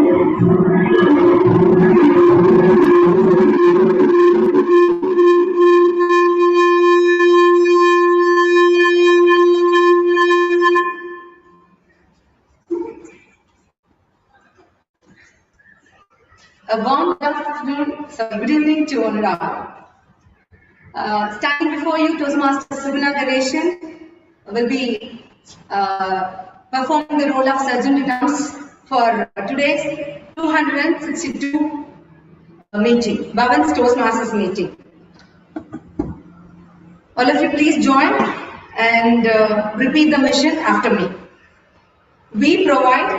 A warm good evening to all around. Standing before you, Toastmaster Subhina Ganeshan will be performing the role of Surgeon in Arms for today's 262 meeting, Bhavans Toastmasters meeting. All of you please join and repeat the mission after me. We provide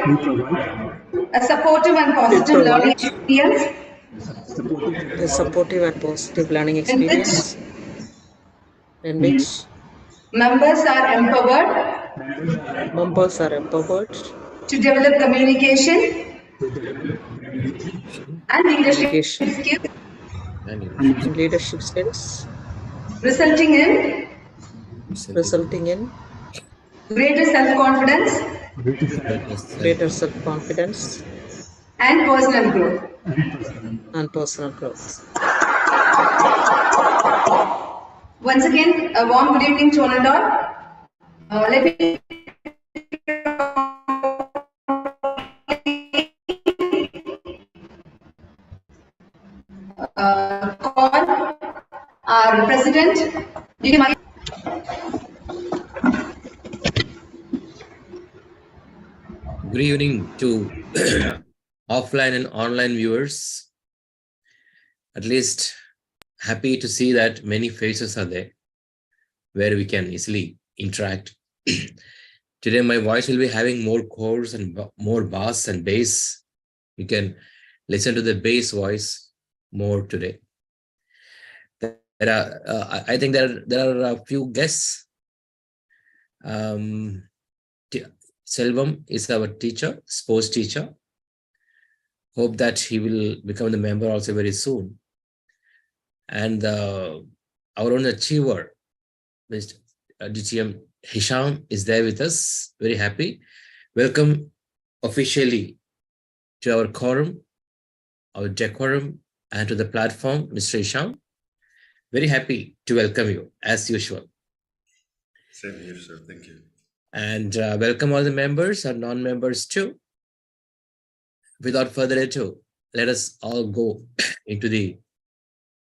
a supportive and positive learning experience in which members are empowered to develop communication and leadership skills, resulting in greater self-confidence and personal growth. Once again, a warm good evening to all and all. Let me call our President. Good evening to offline and online viewers. At least happy to see that many faces are there where we can easily interact. Today my voice will be having more chords and more bass and bass. You can listen to the bass voice more today. I think there are a few guests. Selvam is our teacher, sports teacher. Hope that he will become the member also very soon. And our own achiever, Mr. DTM Hisham is there with us. Very happy. Welcome officially to our quorum, our decorum, and to the platform, Mr. Hisham. Very happy to welcome you as usual. Same here, sir. Thank you. And welcome all the members and non-members too. Without further ado, let us all go into the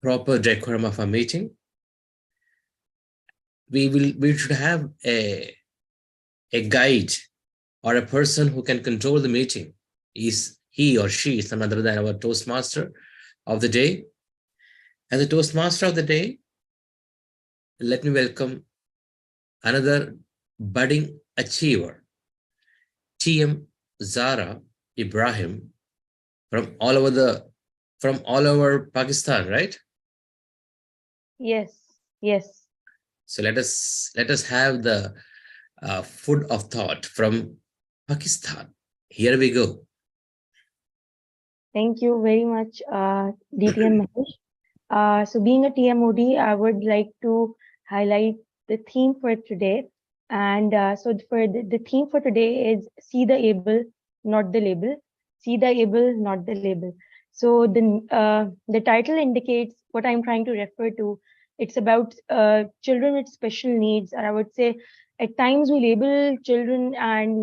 proper decorum of our meeting. We should have a guide or a person who can control the meeting. He or she is none other than our Toastmaster of the day. As the Toastmaster of the day, let me welcome another budding achiever, TM Zara Ibrahim, from all over Pakistan, right? Yes. So let us have the food of thought from Pakistan. Here we go. Thank you very much, DTM Mahesh. So being a TMOD, I would like to highlight the theme for today. And so for the theme for today is see the able, not the label. See the able, not the label. So the title indicates what I'm trying to refer to. It's about children with special needs, and I would say at times we label children, and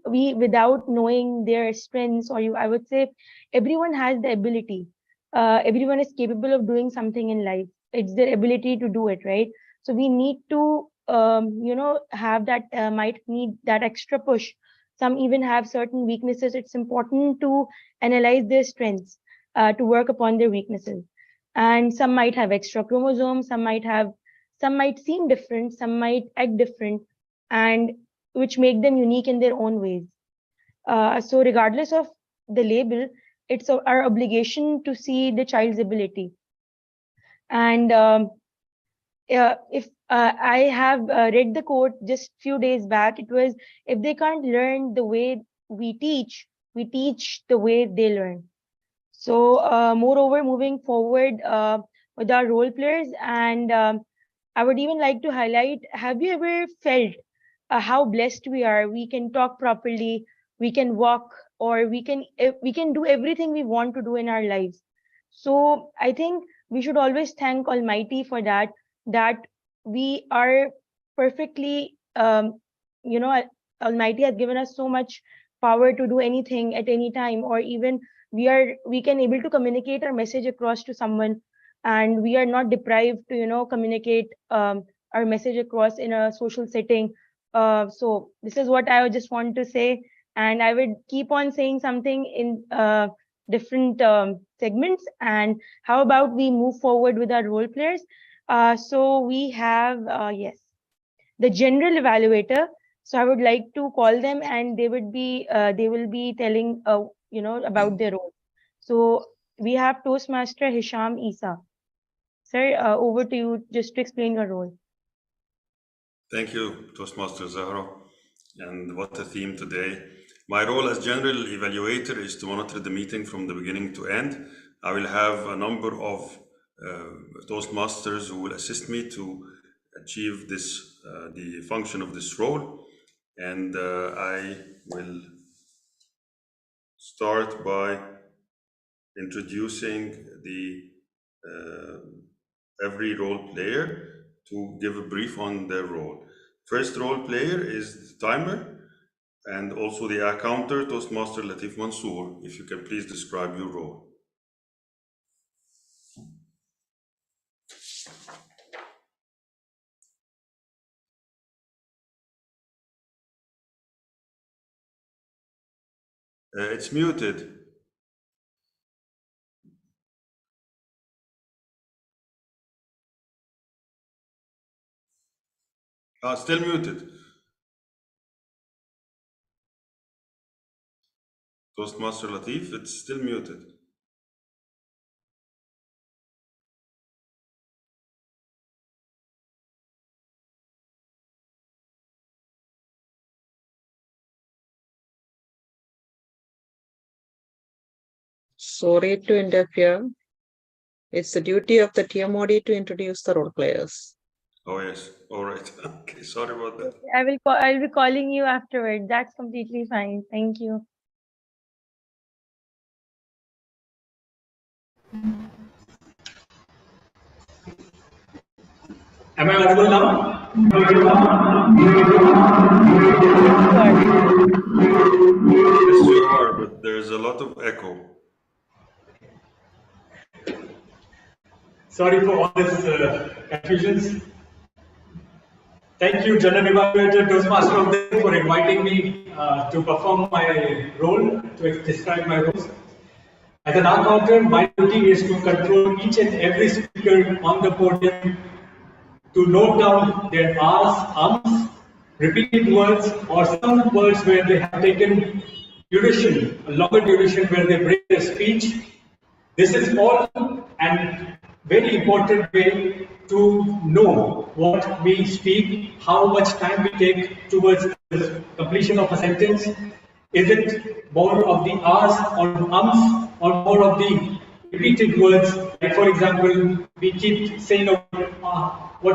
we without knowing their strengths, or I would say everyone has the ability. Everyone is capable of doing something in life. It's their ability to do it, right? So we need to have that might need that extra push. Some even have certain weaknesses. It's important to analyze their strengths to work upon their weaknesses. And some might have extra chromosomes, some might seem different, some might act different, and which make them unique in their own ways. So regardless of the label, it's our obligation to see the child's ability. And if I have read the quote just few days back, it was, if they can't learn the way we teach the way they learn. So moreover, moving forward with our role players, and I would even like to highlight, have you ever felt how blessed we are? We can talk properly, we can walk, or we can do everything we want to do in our lives. So I think we should always thank Almighty for that we are perfectly, Almighty has given us so much power to do anything at any time, or even we can able to communicate our message across to someone, and we are not deprived to communicate our message across in a social setting. So this is what I would just want to say, and I would keep on saying something in different segments. And how about we move forward with our role players? So we have yes, the general evaluator. So I would like to call them, and they will be telling about their role. So we have Toastmaster Hisham Isa. Sir, over to you just to explain your role. Thank you, Toastmaster Zahra. And what a theme today. My role as general evaluator is to monitor the meeting from the beginning to end. I will have a number of Toastmasters who will assist me to achieve this, the function of this role. And I will start by introducing the every role player to give a brief on their role. First role player is the timer and also the accounter, Toastmaster Latif Mansour. If you can please describe your role. It's muted. Still muted. Toastmaster Latif, it's still muted. Sorry to interfere. It's the duty of the TMOD to introduce the role players. Oh yes, all right. Okay, sorry about that. I'll be calling you afterward. That's completely fine. Thank you. Am I audible now? Yes, you are, but there's a lot of echo. Sorry for all this confusions. Thank you, General Evaluator Toastmaster of the Day, for inviting me to perform my role, to describe my roles. As an accountant, my duty is to control each and every speaker on the podium, to note down their R's, repeated words, or some words where they have taken duration, a longer duration where they break their speech. This is all an very important way to know what we speak, how much time we take towards the completion of a sentence. Is it more of the R's or ums, or more of the repeated words? Like, for example, we keep saying what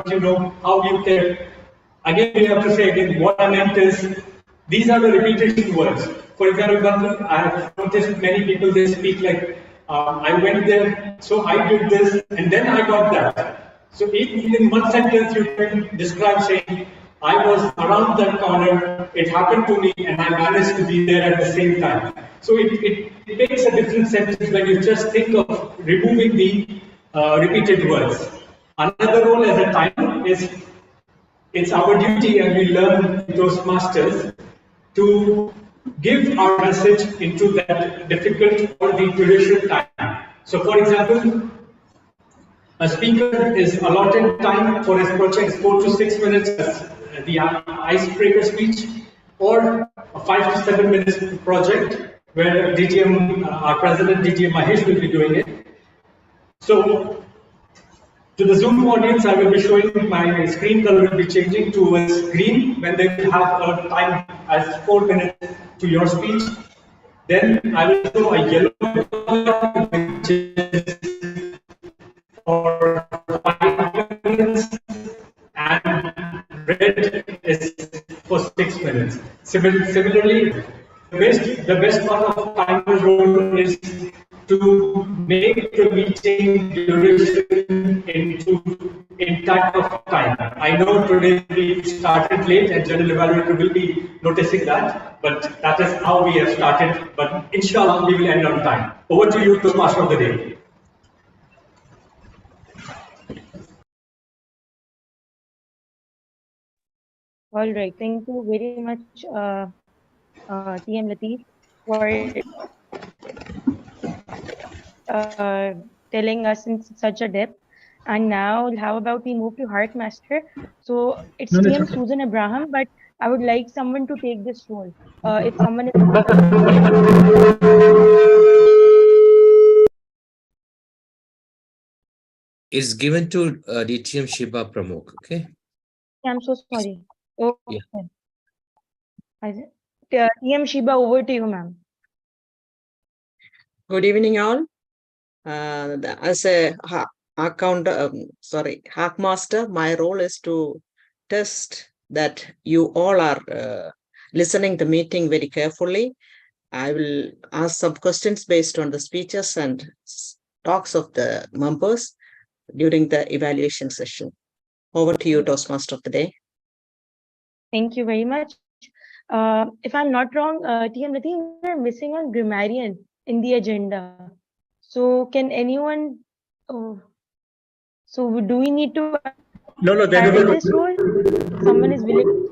you know, how you care. Again, we have to say again, what I meant is, these are the repetition words. For example, I have noticed many people, they speak like, I went there, so I did this, and then I got that. So in one sentence, you can describe saying, I was around that corner, it happened to me, and I managed to be there at the same time. So it makes a different sentence when you just think of removing the repeated words. Another role as a timer is, it's our duty, and we learn in Toastmasters, to give our message into that difficult or the duration time. So, for example, a speaker is allotted time for his project 4 to 6 minutes as the icebreaker speech, or a 5 to 7 minutes project where DGM, our president DGM Mahesh will be doing it. So, to the Zoom audience, I will be showing my screen color will be changing towards green when they will have a time as 4 minutes to your speech. Then I will show a yellow color, which is for 5 minutes, and red is for 6 minutes. Similarly, the best part of timer's role is to make the meeting duration in type of time. I know today we started late and general evaluator will be noticing that, but that is how we have started. But inshallah, we will end on time. Over to you, Toastmaster of the day. All right. Thank you very much, TM Latif, for telling us in such a depth. And now, how about we move to Heartmaster? So it's No, TM it's okay. Susan Abraham, but I would like someone to take this role. If someone is It's given to DTM Shiba Pramukh. Okay. I'm so sorry. Oh, Yeah. TM Shiba, over to you, ma'am. Good evening, all. As a hack master, my role is to test that you all are listening the meeting very carefully. I will ask some questions based on the speeches and talks of the members during the evaluation session. Over to you, Toastmaster of the day. Thank you very much. If I'm not wrong, TM Latif, we're missing on grammarian in the agenda. So can anyone? So do we need to No, there add is in this role? Someone is willing.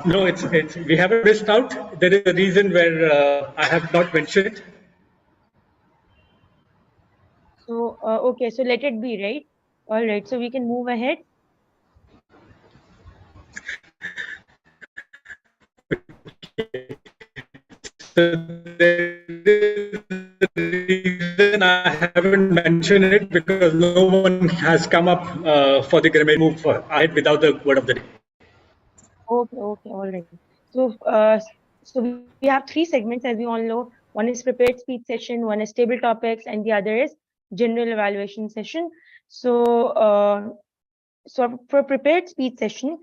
No, it's we haven't missed out. There is a reason where I have not mentioned it. So okay, so let it be, right? All right, so we can move ahead. So there is a reason I haven't mentioned it because no one has come up for the grammar move ahead without the word of the day. Okay, all right. So so we have three segments, as we all know. One is prepared speech session, one is table topics, and the other is general evaluation session. So so for prepared speech session,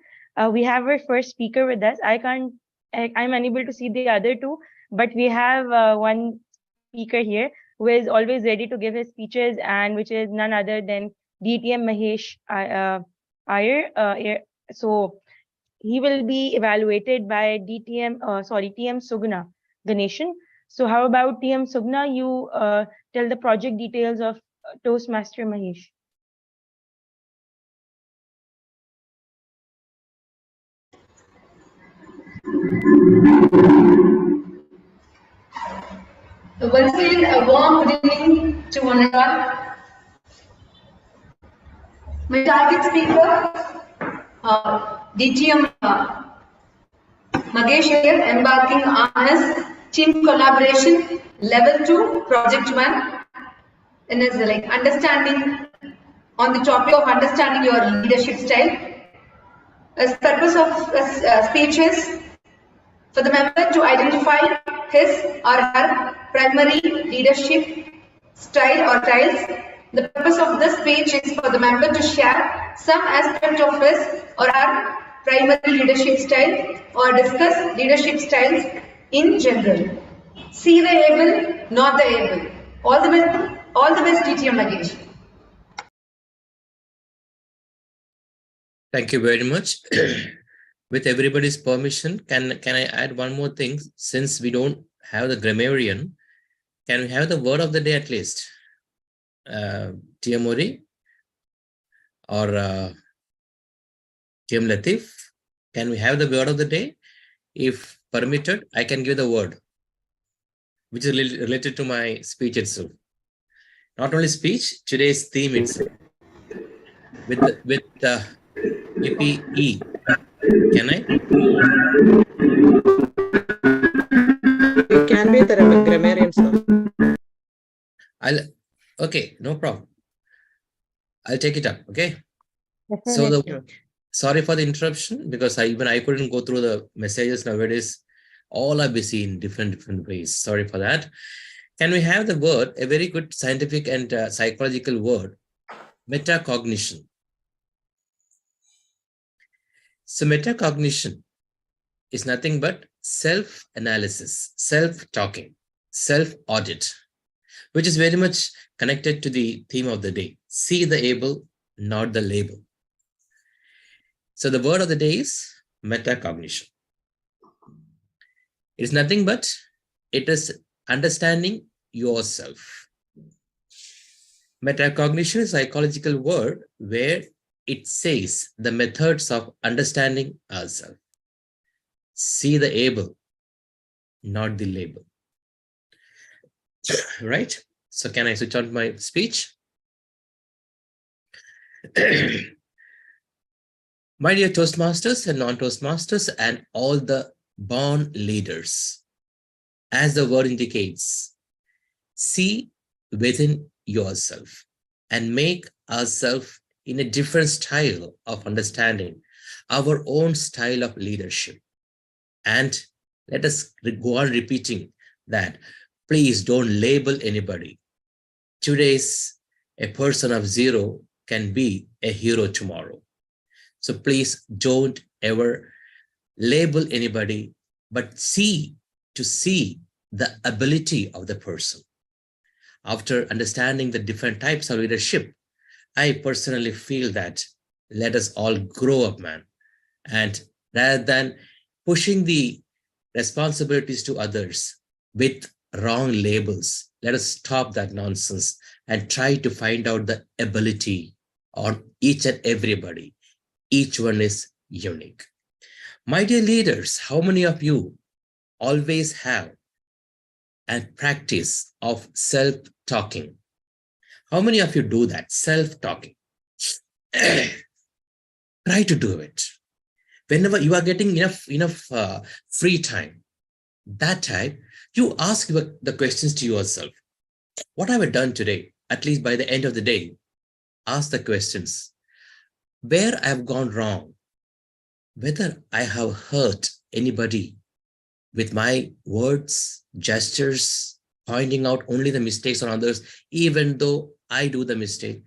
we have our first speaker with us. I'm unable to see the other two, but we have one speaker here who is always ready to give his speeches, and which is none other than DTM Mahesh Iyer. So he will be evaluated by TM Sugna Ganeshan. So how about TM Sugna? You tell the project details of Toastmaster Mahesh. Once again, a warm good evening to one and all. My target speaker, DTM Mahesh here, embarking on his team collaboration level 2 project 1 in his understanding on the topic of understanding your leadership style. His purpose of his speech is for the member to identify his or her primary leadership style or styles. The purpose of this speech is for the member to share some aspect of his or her primary leadership style or discuss leadership styles in general. See the able, not the able. All the best, DTM Mahesh. Thank you very much. With everybody's permission, can I add one more thing? Since we don't have the grammarian, can we have the word of the day at least? TM Mori or TM Latif, can we have the word of the day? If permitted, I can give the word, which is related to my speech itself. Not only speech, today's theme itself. With APE. Can I? You can be the grammarian, sir. Okay, no problem. I'll take it up. Okay. Definitely. So sorry for the interruption because I couldn't go through the messages nowadays. All are busy in different ways. Sorry for that. Can we have the word, a very good scientific and psychological word, metacognition? So metacognition is nothing but self-analysis, self-talking, self-audit, which is very much connected to the theme of the day. See the able, not the label. So the word of the day is metacognition. It is nothing but it is understanding yourself. Metacognition is a psychological word where it says the methods of understanding ourselves. See the able, not the label. Right? So can I switch on my speech? My dear Toastmasters and non-Toastmasters and all the born leaders, as the word indicates, see within yourself and make ourselves in a different style of understanding, our own style of leadership. And let us go on repeating that. Please don't label anybody. Today's a person of zero can be a hero tomorrow. So please don't ever label anybody, but see the ability of the person. After understanding the different types of leadership, I personally feel that let us all grow up, man. And rather than pushing the responsibilities to others with wrong labels, let us stop that nonsense and try to find out the ability on each and everybody. Each one is unique. My dear leaders, how many of you always have a practice of self-talking? How many of you do that, self-talking? Try to do it. Whenever you are getting enough free time, that time, you ask the questions to yourself. What have I done today? At least by the end of the day, ask the questions. Where I have gone wrong, whether I have hurt anybody with my words, gestures, pointing out only the mistakes on others, even though I do the mistake.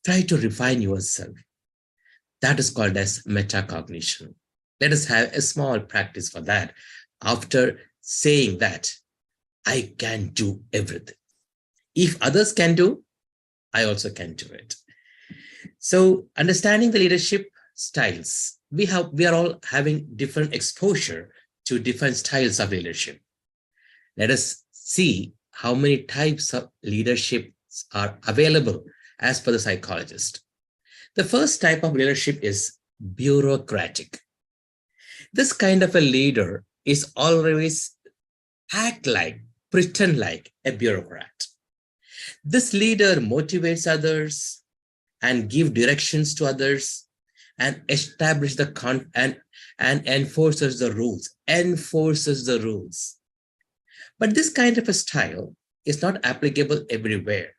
Try to refine yourself. That is called as metacognition. Let us have a small practice for that. After saying that, I can do everything. If others can do, I also can do it. So understanding the leadership styles, we are all having different exposure to different styles of leadership. Let us see how many types of leadership are available as per the psychologist. The first type of leadership is bureaucratic. This kind of a leader is always pretend like a bureaucrat. This leader motivates others and give directions to others and establish the and enforces the rules. But this kind of a style is not applicable everywhere,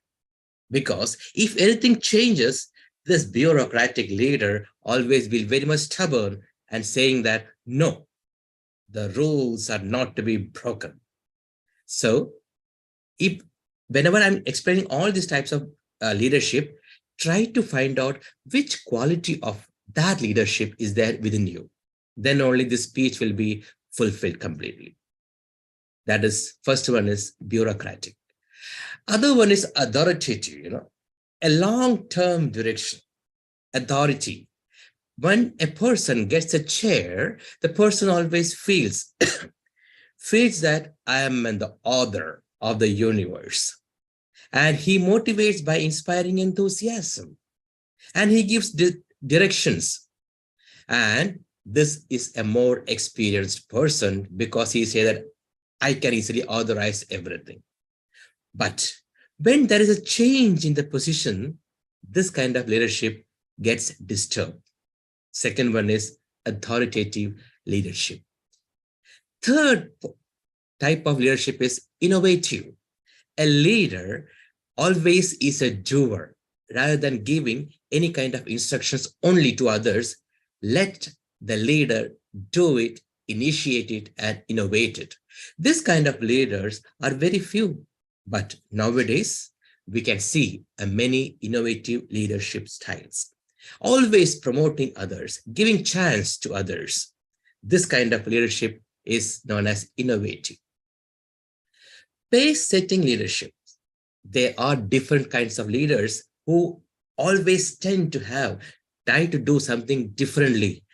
because if anything changes, this bureaucratic leader always will be very much stubborn and saying that, no, the rules are not to be broken. So whenever I'm explaining all these types of leadership, try to find out which quality of that leadership is there within you. Then only this speech will be fulfilled completely. That is, first one is bureaucratic. Other one is authoritative, a long-term direction, authority. When a person gets a chair, the person always feels that I am the author of the universe. And he motivates by inspiring enthusiasm. And he gives directions. And this is a more experienced person because he says that I can easily authorize everything. But when there is a change in the position, this kind of leadership gets disturbed. Second one is authoritative leadership. Third type of leadership is innovative. A leader always is a doer. Rather than giving any kind of instructions only to others, let the leader do it, initiate it, and innovate it. This kind of leaders are very few But nowadays, we can see many innovative leadership styles, always promoting others, giving chance to others. This kind of leadership is known as innovative. Pace-setting leadership. There are different kinds of leaders who always tend to try to do something differently,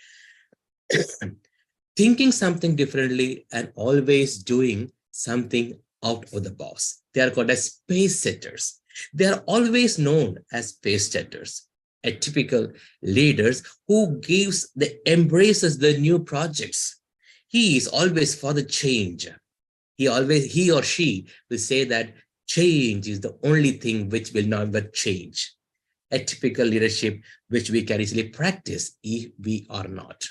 thinking something differently and always doing something out of the box. They are called as pace setters. They are always known as pace setters, a typical leaders who embraces the new projects. He is always for the change. He or she will say that change is the only thing which will never change. A typical leadership which we can easily practice if we are not.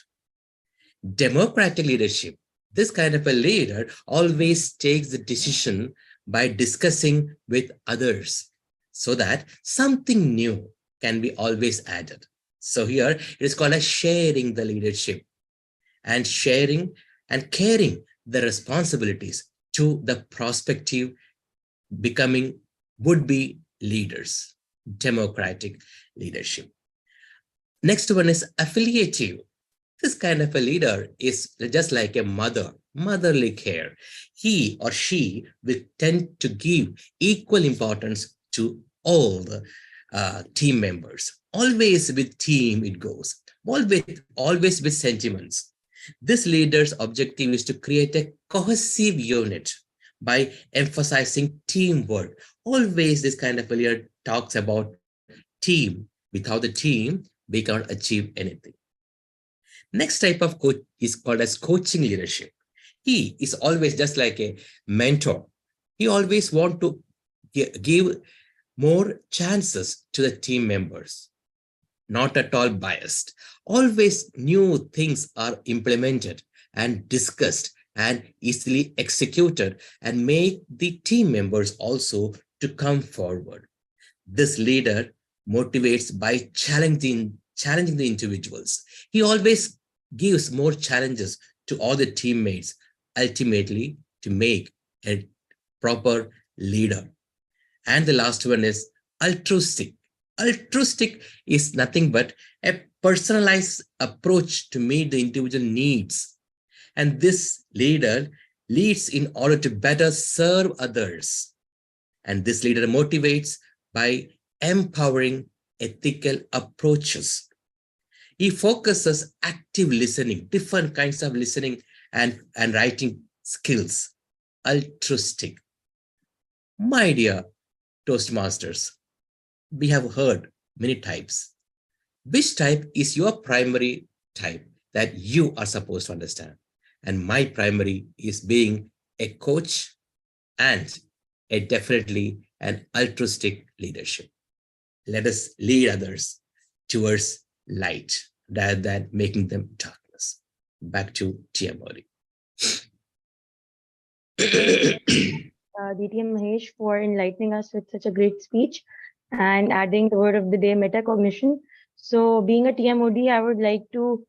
Democratic leadership. This kind of a leader always takes the decision by discussing with others so that something new can be always added. So here it is called as sharing the leadership and sharing and carrying the responsibilities to the prospective becoming would-be leaders, democratic leadership. Next one is affiliative. This kind of a leader is just like a motherly care. He or she will tend to give equal importance to all the team members. Always with team it goes, always with sentiments. This leader's objective is to create a cohesive unit by emphasizing teamwork. Always this kind of a leader talks about team. Without the team, we cannot achieve anything. Next type of coach is called as coaching leadership. He is always just like a mentor. He always wants to give more chances to the team members. Not at all biased. Always new things are implemented and discussed and easily executed and make the team members also to come forward. This leader motivates by challenging the individuals. He always gives more challenges to all the teammates, ultimately to make a proper leader. And the last one is altruistic. Altruistic is nothing but a personalized approach to meet the individual needs. And this leader leads in order to better serve others. And this leader motivates by empowering ethical approaches. He focuses active listening, different kinds of listening and writing skills. Altruistic. My dear Toastmasters, we have heard many types. Which type is your primary type that you are supposed to understand? And my primary is being a coach and definitely an altruistic leadership. Let us lead others towards light rather than making them darkness. Back to TMOD. DTM Mahesh, for enlightening us with such a great speech and adding the word of the day, metacognition. So being a TMOD, I would like to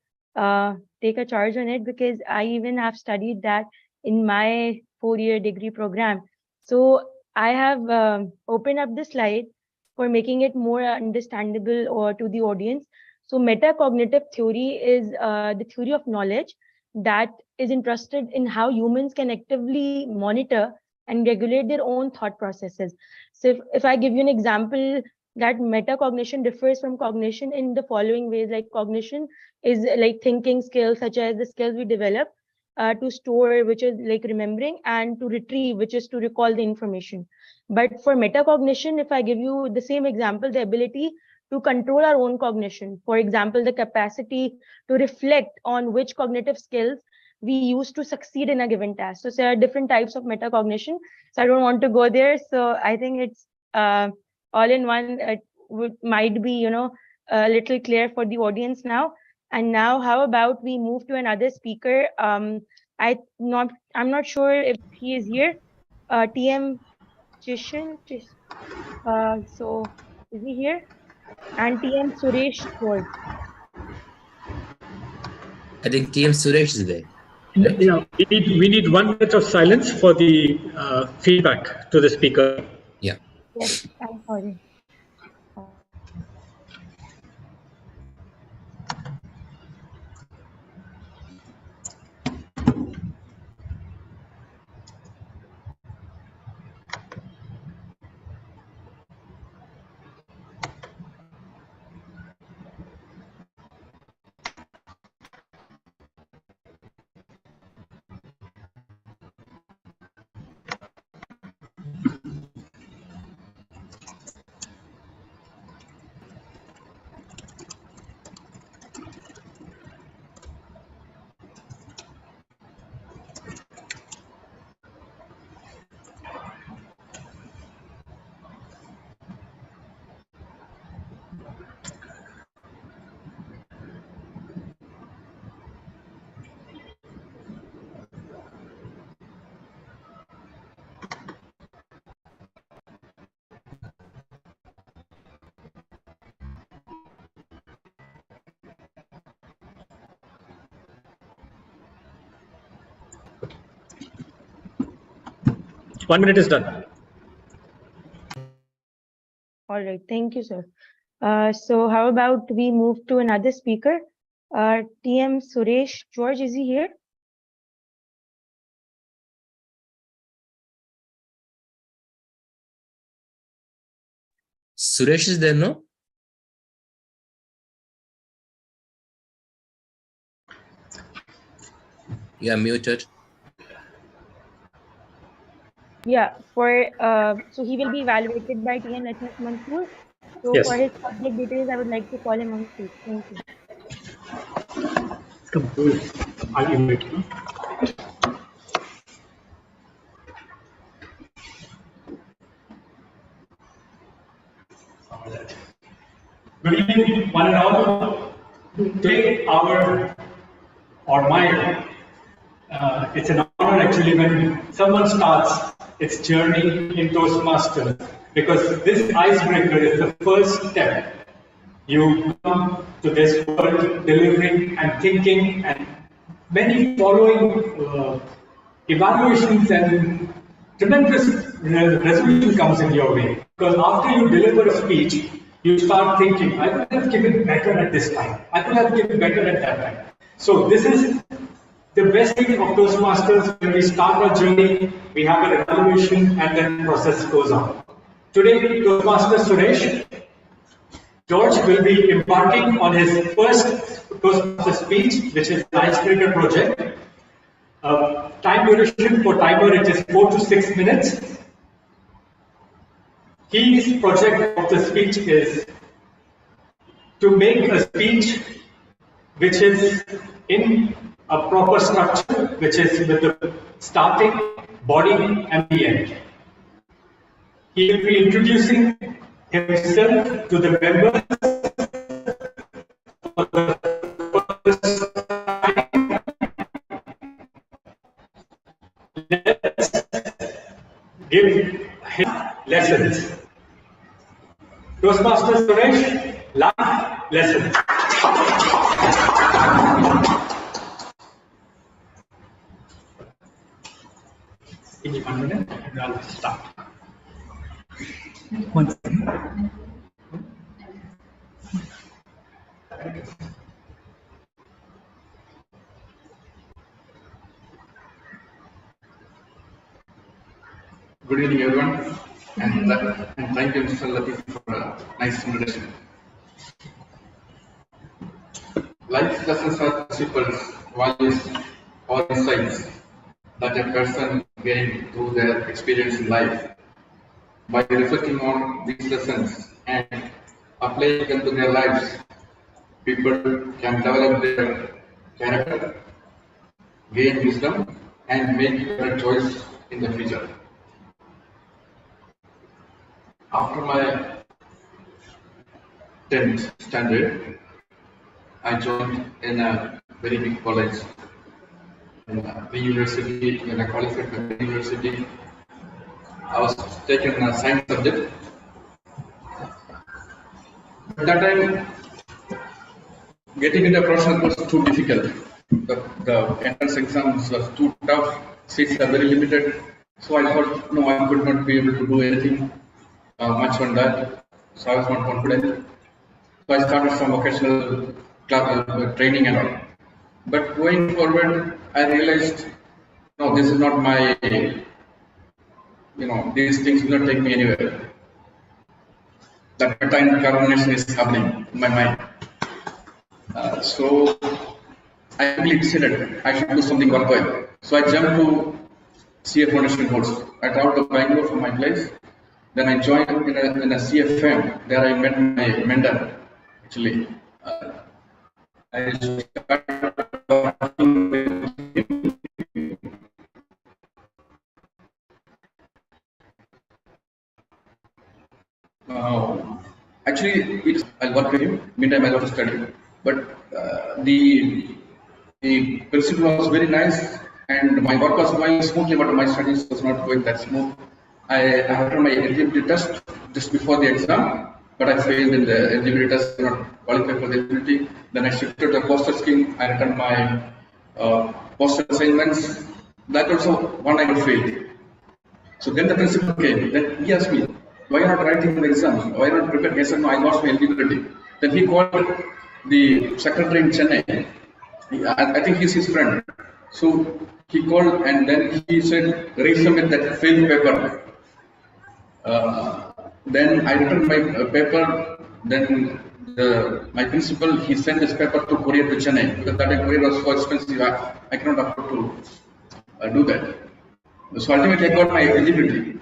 take a charge on it because I even have studied that in my 4-year degree program. So I have opened up the slide for making it more understandable or to the audience. So metacognitive theory is the theory of knowledge that is interested in how humans can actively monitor and regulate their own thought processes. So if I give you an example, that metacognition differs from cognition in the following ways. Like cognition is like thinking skills, such as the skills we develop to store, which is like remembering, and to retrieve, which is to recall the information. But for metacognition, if I give you the same example, the ability to control our own cognition, for example, the capacity to reflect on which cognitive skills we use to succeed in a given task. So there are different types of metacognition. So I don't want to go there. So I think it's all in one. It might be, a little clear for the audience now. And now, how about we move to another speaker? I'm not sure if he is here. TM Chishan. So is he here? And TM Suresh George. I think TM Suresh is there. Yeah, we need 1 minute of silence for the feedback to the speaker. Yeah. Yes, I'm sorry. One minute is done. All right, thank you, sir. So how about we move to another speaker? TM Suresh George, is he here? Suresh is there, no? Yeah, muted. Yeah, so he will be evaluated by TM Latif Mansoor. So Yes. for his subject details, I would like to call him on stage. Thank you. Come, do it. I'll invite you. Good evening, one and all. Today, it's an honor actually when someone starts its journey in Toastmasters, because this icebreaker is the first step. You come to this world delivering and thinking, and many following evaluations and tremendous resolution comes in your way. Because after you deliver a speech, you start thinking, I could have given better at this time. I could have given better at that time. So this is the best thing of Toastmasters. When we start our journey, we have an evaluation and then the process goes on. Today, Toastmaster Suresh George will be embarking on his first Toastmaster speech, which is the Icebreaker project. Time duration for timer, it is 4 to 6 minutes. His project of the speech is to make a speech which is in a proper structure, which is with the starting, body, and the end. He will be introducing himself to the members for the first time. Let's give him lessons. Toastmasters Suresh, live lessons. Give me 1 minute and I'll start. One second. Good evening, everyone, and thank you, Mr. Latif, for a nice introduction. Life lessons are principles, values, or insights that a person gains through their experience in life. By reflecting on these lessons and applying them to their lives, people can develop their character, gain wisdom, and make better choice in the future. After my 10th standard, I joined in a very big college, in the university, when I qualified for the university. I was taking a science subject. At that time, getting into a professional was too difficult. the entrance exams were too tough, seats are very limited. So I thought, no, I could not be able to do anything much on that. So I was not confident. So I started some vocational training and all. But going forward, I realized, no, this is not my, these things will not take me anywhere. That time carbonation is happening in my mind. So I quickly decided I should do something worthwhile. So I jumped to CA Foundation course. I traveled to Bangalore from my place. Then I joined in a CFM. There I met my mentor. Actually, I started working with actually, I'll work with him. Meantime, I love to study. But the principal was very nice, and my work was going smoothly, but my studies was not going that smooth. I after my eligibility test just before the exam, but I failed in the eligibility test, did not qualify for the eligibility. Then I shifted to the poster scheme. I returned my poster assignments. That also one I failed. So then the principal came. Then he asked me, why are you not writing the exams? Why not prepare? I said, no, I lost my eligibility. Then he called the secretary in Chennai. I think he's his friend. So he called and then he said, resubmit that failed paper. Then I returned my paper. Then my principal, he sent this paper to courier to Chennai because that courier was so expensive. I cannot afford to do that. So ultimately, I got my eligibility.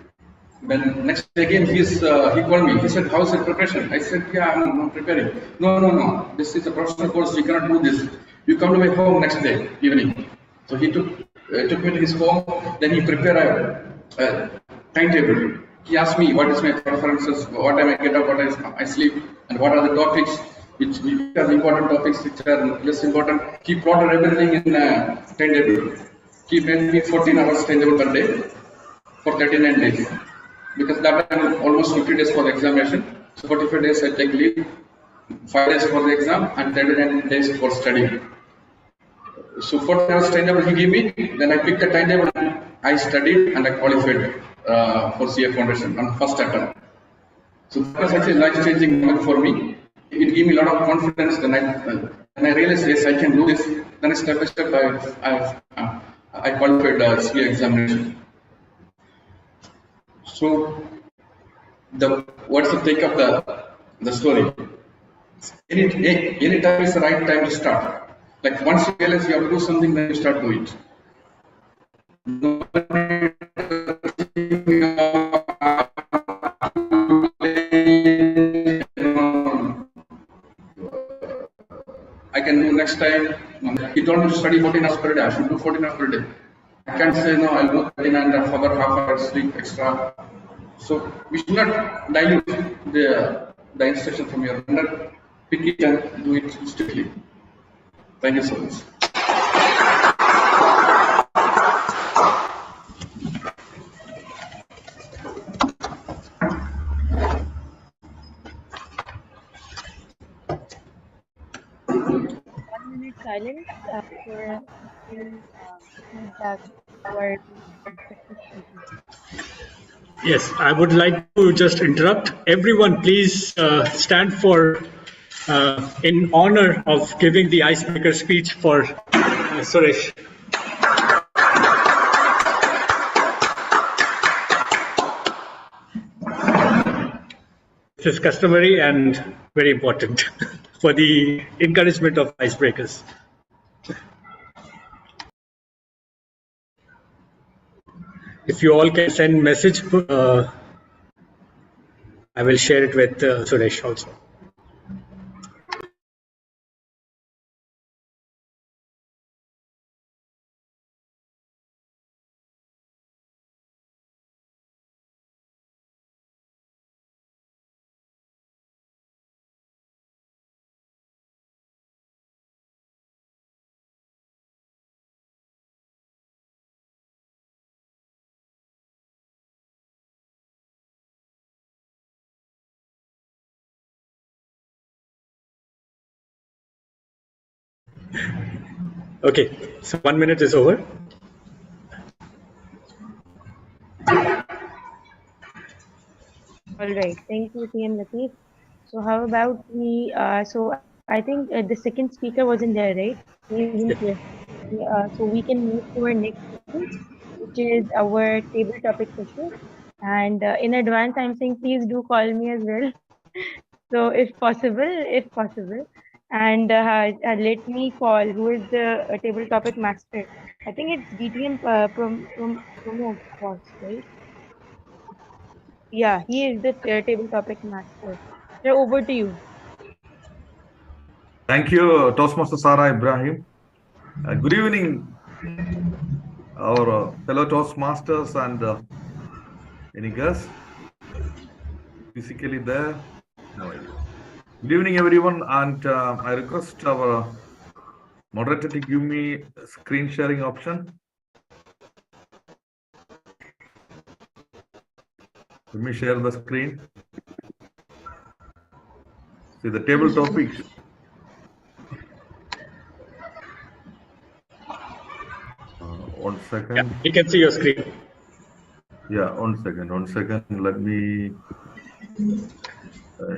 Then next day again, he called me. He said, "How's the preparation?" I said, "Yeah, I'm preparing." No. This is a professional course. We cannot do this. You come to my home next day evening. So he took me to his home. Then he prepared a timetable. He asked me what is my preferences, what time I get up, what I sleep, and what are the topics which are important topics, which are less important. He plotted everything in a timetable. He made me 14 hours timetable per day for 39 days. Because that time almost 50 days for the examination. So 45 days I take leave, 5 days for the exam, and 39 days for studying. So 40 hours timetable he gave me, then I picked the timetable and I studied and I qualified for CA Foundation on first attempt. So that was actually a life-changing moment for me. It gave me a lot of confidence. Then I realized, yes, I can do this. Then step by step, I qualified CA examination. So what's the take of the story? Any time is the right time to start. Like once you realize you have to do something, then you start doing it. I can do next time. He told me to study 14 hours per day. I should do 14 hours per day. I can't say no, I'll do 13 and another half hour sleep extra. So we should not dilute the instruction from your mentor. Pick it and do it strictly. Thank you so much. Silence for feedback or Yes, I would like to just interrupt. Everyone, please stand for in honor of giving the icebreaker speech for Suresh. This is customary and very important for the encouragement of icebreakers. If you all can send message, I will share it with Suresh also. Okay, so 1 minute is over. All right. Thank you, CM Latif. So how about we, so I think the second speaker wasn't there, right? He isn't here. So we can move to our next session, which is our table topic session. And in advance, I'm saying please do call me as well. So if possible, and let me call who is the table topic master. I think it's DTM promo boss, right? Yeah, he is the table topic master. So over to you. Thank you, Toastmaster Sarah Ibrahim. Good evening, our fellow Toastmasters and any guests physically there. No idea. Good evening, everyone, and I request our moderator to give me a screen sharing option. Let me share the screen. See the table topics. One second. Yeah, you can see your screen. Yeah, one second. Let me.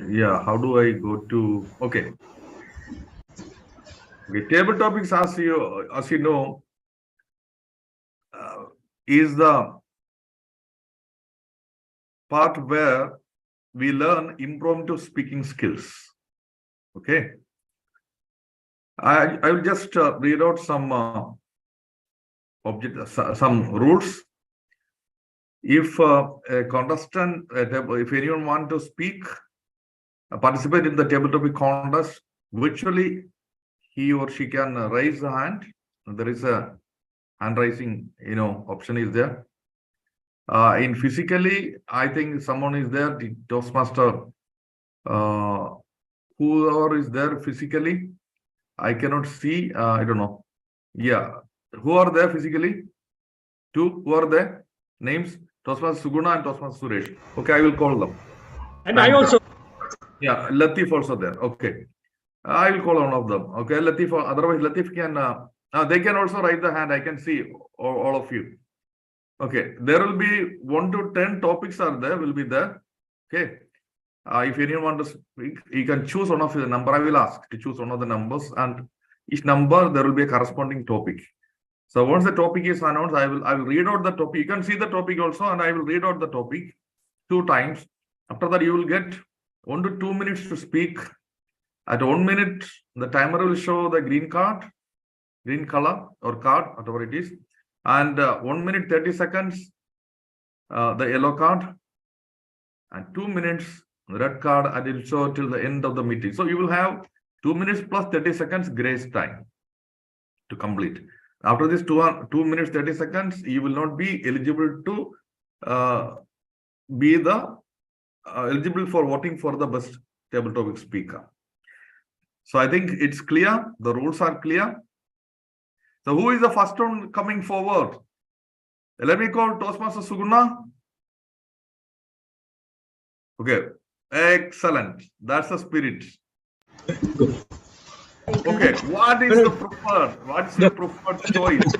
Yeah, how do I go to? Okay. Okay, table topics, as you know, is the part where we learn impromptu speaking skills. Okay. I will just read out some some rules. If a contestant, if anyone want to speak, participate in the table topic contest, virtually he or she can raise the hand. There is a hand raising, option is there. In physically, I think someone is there, the Toastmaster, whoever is there physically, I cannot see, I don't know. Yeah, who are there physically? Two, who are there? Names, Toastmaster Suguna and Toastmaster Suresh. Okay, I will call them. And I also. Yeah, Latif also there. Okay. I will call one of them. Okay, Latif, otherwise Latif can, they can also raise the hand. I can see all of you. Okay, there will be 1 to 10 topics are there, will be there. Okay. If anyone want to speak, you can choose one of the number. I will ask to choose one of the numbers, and each number there will be a corresponding topic. So once the topic is announced, I will read out the topic. You can see the topic also, and I will read out the topic 2 times. After that, you will get 1 to 2 minutes to speak. At 1 minute, the timer will show the green color or card, whatever it is, and 1 minute 30 seconds, the yellow card, and 2 minutes red card, and it will show till the end of the meeting. So you will have 2 minutes plus 30 seconds grace time to complete. After this 2 minutes 30 seconds, you will not be eligible to be the eligible for voting for the best table topic speaker. So I think it's clear. The rules are clear. So who is the first one coming forward? Let me call Toastmaster Suguna. Okay, excellent. That's the spirit. Okay, what is the preferred? What's your preferred choice?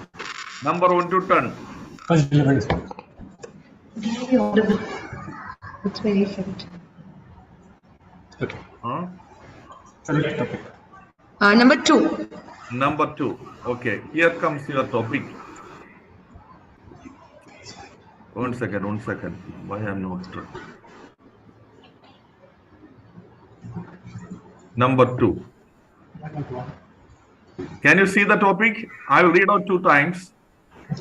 Number 1 to 10. Very audible. It's very faint. Okay. Number 2. Number 2. Okay, here comes your topic. One second. Why I'm not? Number 2. Can you see the topic? I will read out 2 times.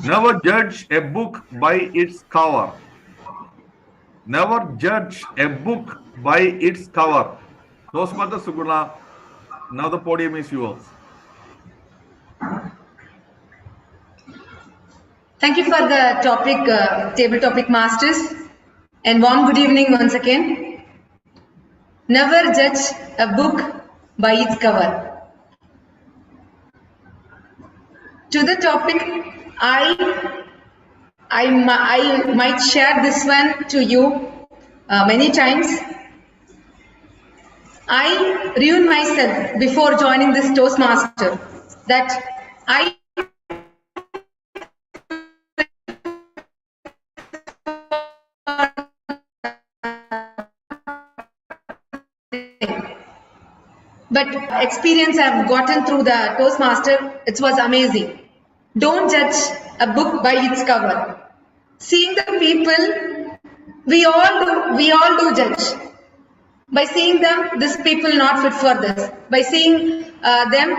Never judge a book by its cover. Never judge a book by its cover. Toastmaster Suguna, now the podium is yours. Thank you for the topic, table topic masters, and warm good evening once again. Never judge a book by its cover. To the topic, I might share this one to you many times. I ruined myself before joining this Toastmaster that I but experience I've gotten through the Toastmaster, it was amazing. Don't judge a book by its cover. Seeing the people, we all do judge. By seeing them, this people not fit for this. By seeing them,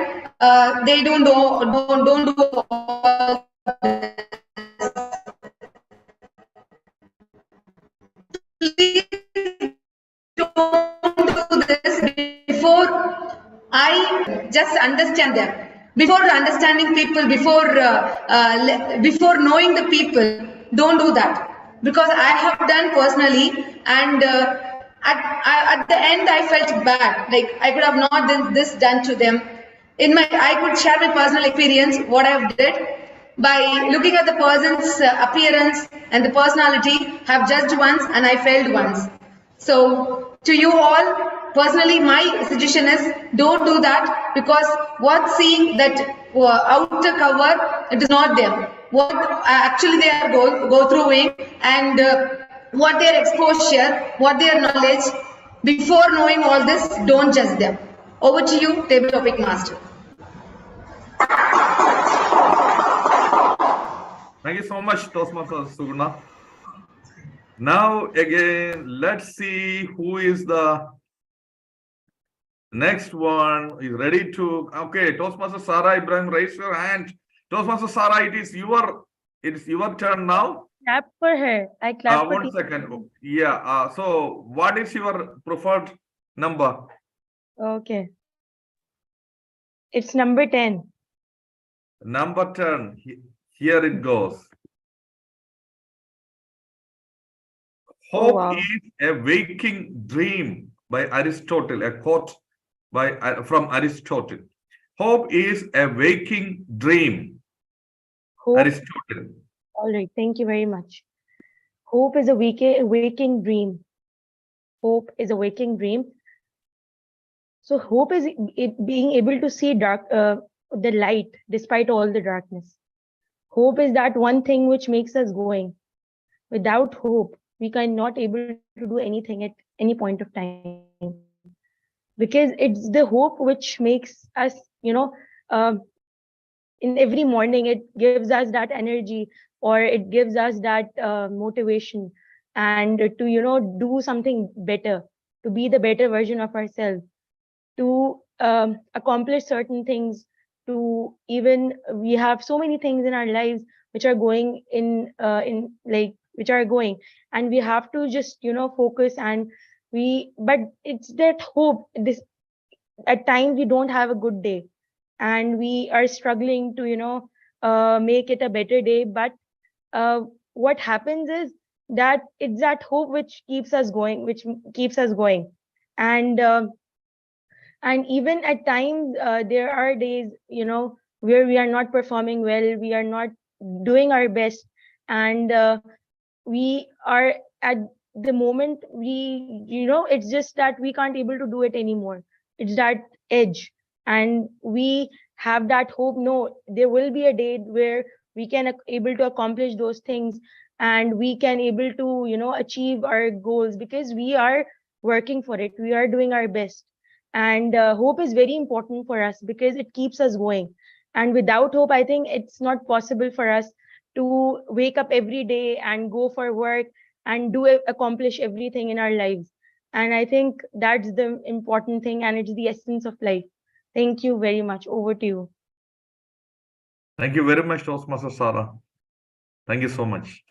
they don't do all please don't do this before I just understand them. Before understanding people, before knowing the people, don't do that. Because I have done personally, and at the end I felt bad. Like I could have not done this done to them. I could share my personal experience, what I've did. By looking at the person's appearance and the personality, have judged once and I failed once. So to you all, personally, my suggestion is don't do that, because what seeing that outer cover, it is not them. What actually they are go through and what their exposure, what their knowledge. Before knowing all this, don't judge them. Over to you, table topic master. Thank you so much, Toastmaster Suguna. Now again, let's see who is the next one. Is ready to? Okay, Toastmaster Sarah Ibrahim, raise your hand. Toastmaster Sarah, it is your turn now. Clap for her. I clap for 1 second. Yeah. So, what is your preferred number? Okay. It's number 10. Number 10. Here it goes. Hope wow. is a waking dream by Aristotle. A quote from Aristotle. Hope is a waking dream. Hope. Aristotle. All right. Thank you very much. Hope is a waking dream. Hope is a waking dream. So hope is being able to see the light despite all the darkness. Hope is that one thing which makes us going. Without hope, we cannot able to do anything at any point of time. Because it's the hope which makes us, in every morning, it gives us that energy, or it gives us that motivation, and to, do something better, to be the better version of ourselves, to accomplish certain things, to even, we have so many things in our lives which are going which are going, and we have to just, focus, and but it's that hope, at times we don't have a good day and we are struggling to, make it a better day. But what happens is that it's that hope which keeps us going, and even at times there are days, where we are not performing well, we are not doing our best, and we are at the moment, it's just that we can't able to do it anymore. It's that edge, and we have that hope. No, there will be a day where we can able to accomplish those things, and we can able to, achieve our goals, because we are working for it, we are doing our best. And hope is very important for us because it keeps us going. And without hope, I think it's not possible for us to wake up every day and go for work and accomplish everything in our lives. And I think that's the important thing, and it's the essence of life. Thank you very much. Over to you. Thank you very much, Toastmaster Sarah. Thank you so much.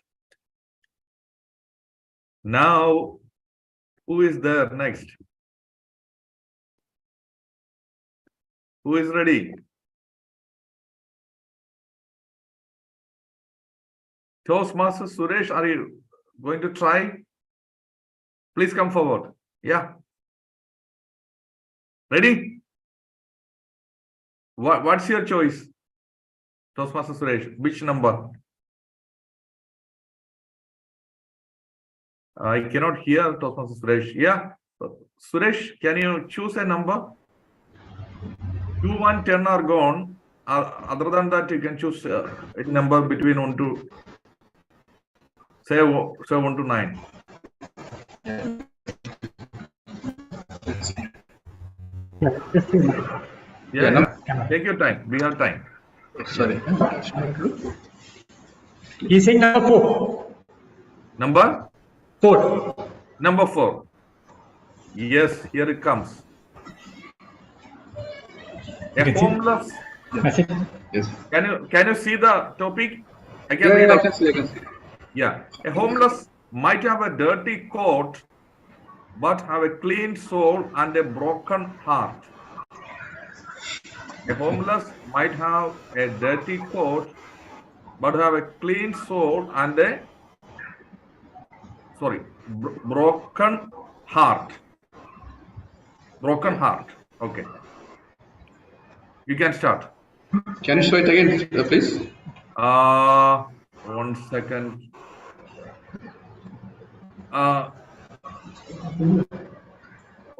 Now, who is there next? Who is ready? Toastmaster Suresh, are you going to try? Please come forward. Yeah. Ready? What's your choice? Toastmaster Suresh, which number? I cannot hear Toastmaster Suresh. Yeah. Suresh, can you choose a number? 2, 1, 10 are gone. Other than that, you can choose a number between 1 to say 1 to 9. Yeah. Take your time. We have time. Sorry. He's saying number 4. Number? 4. Number 4. Yes, here it comes. A homeless. Yes. Can you see the topic? I can Yeah, read I out. can see. I can see. Yeah. A homeless might have a dirty coat, but have a clean soul and a broken heart. A homeless might have a dirty coat, but have a clean soul and a broken heart. Broken heart. Okay. You can start. Can you show it again, please? 1 second. Well,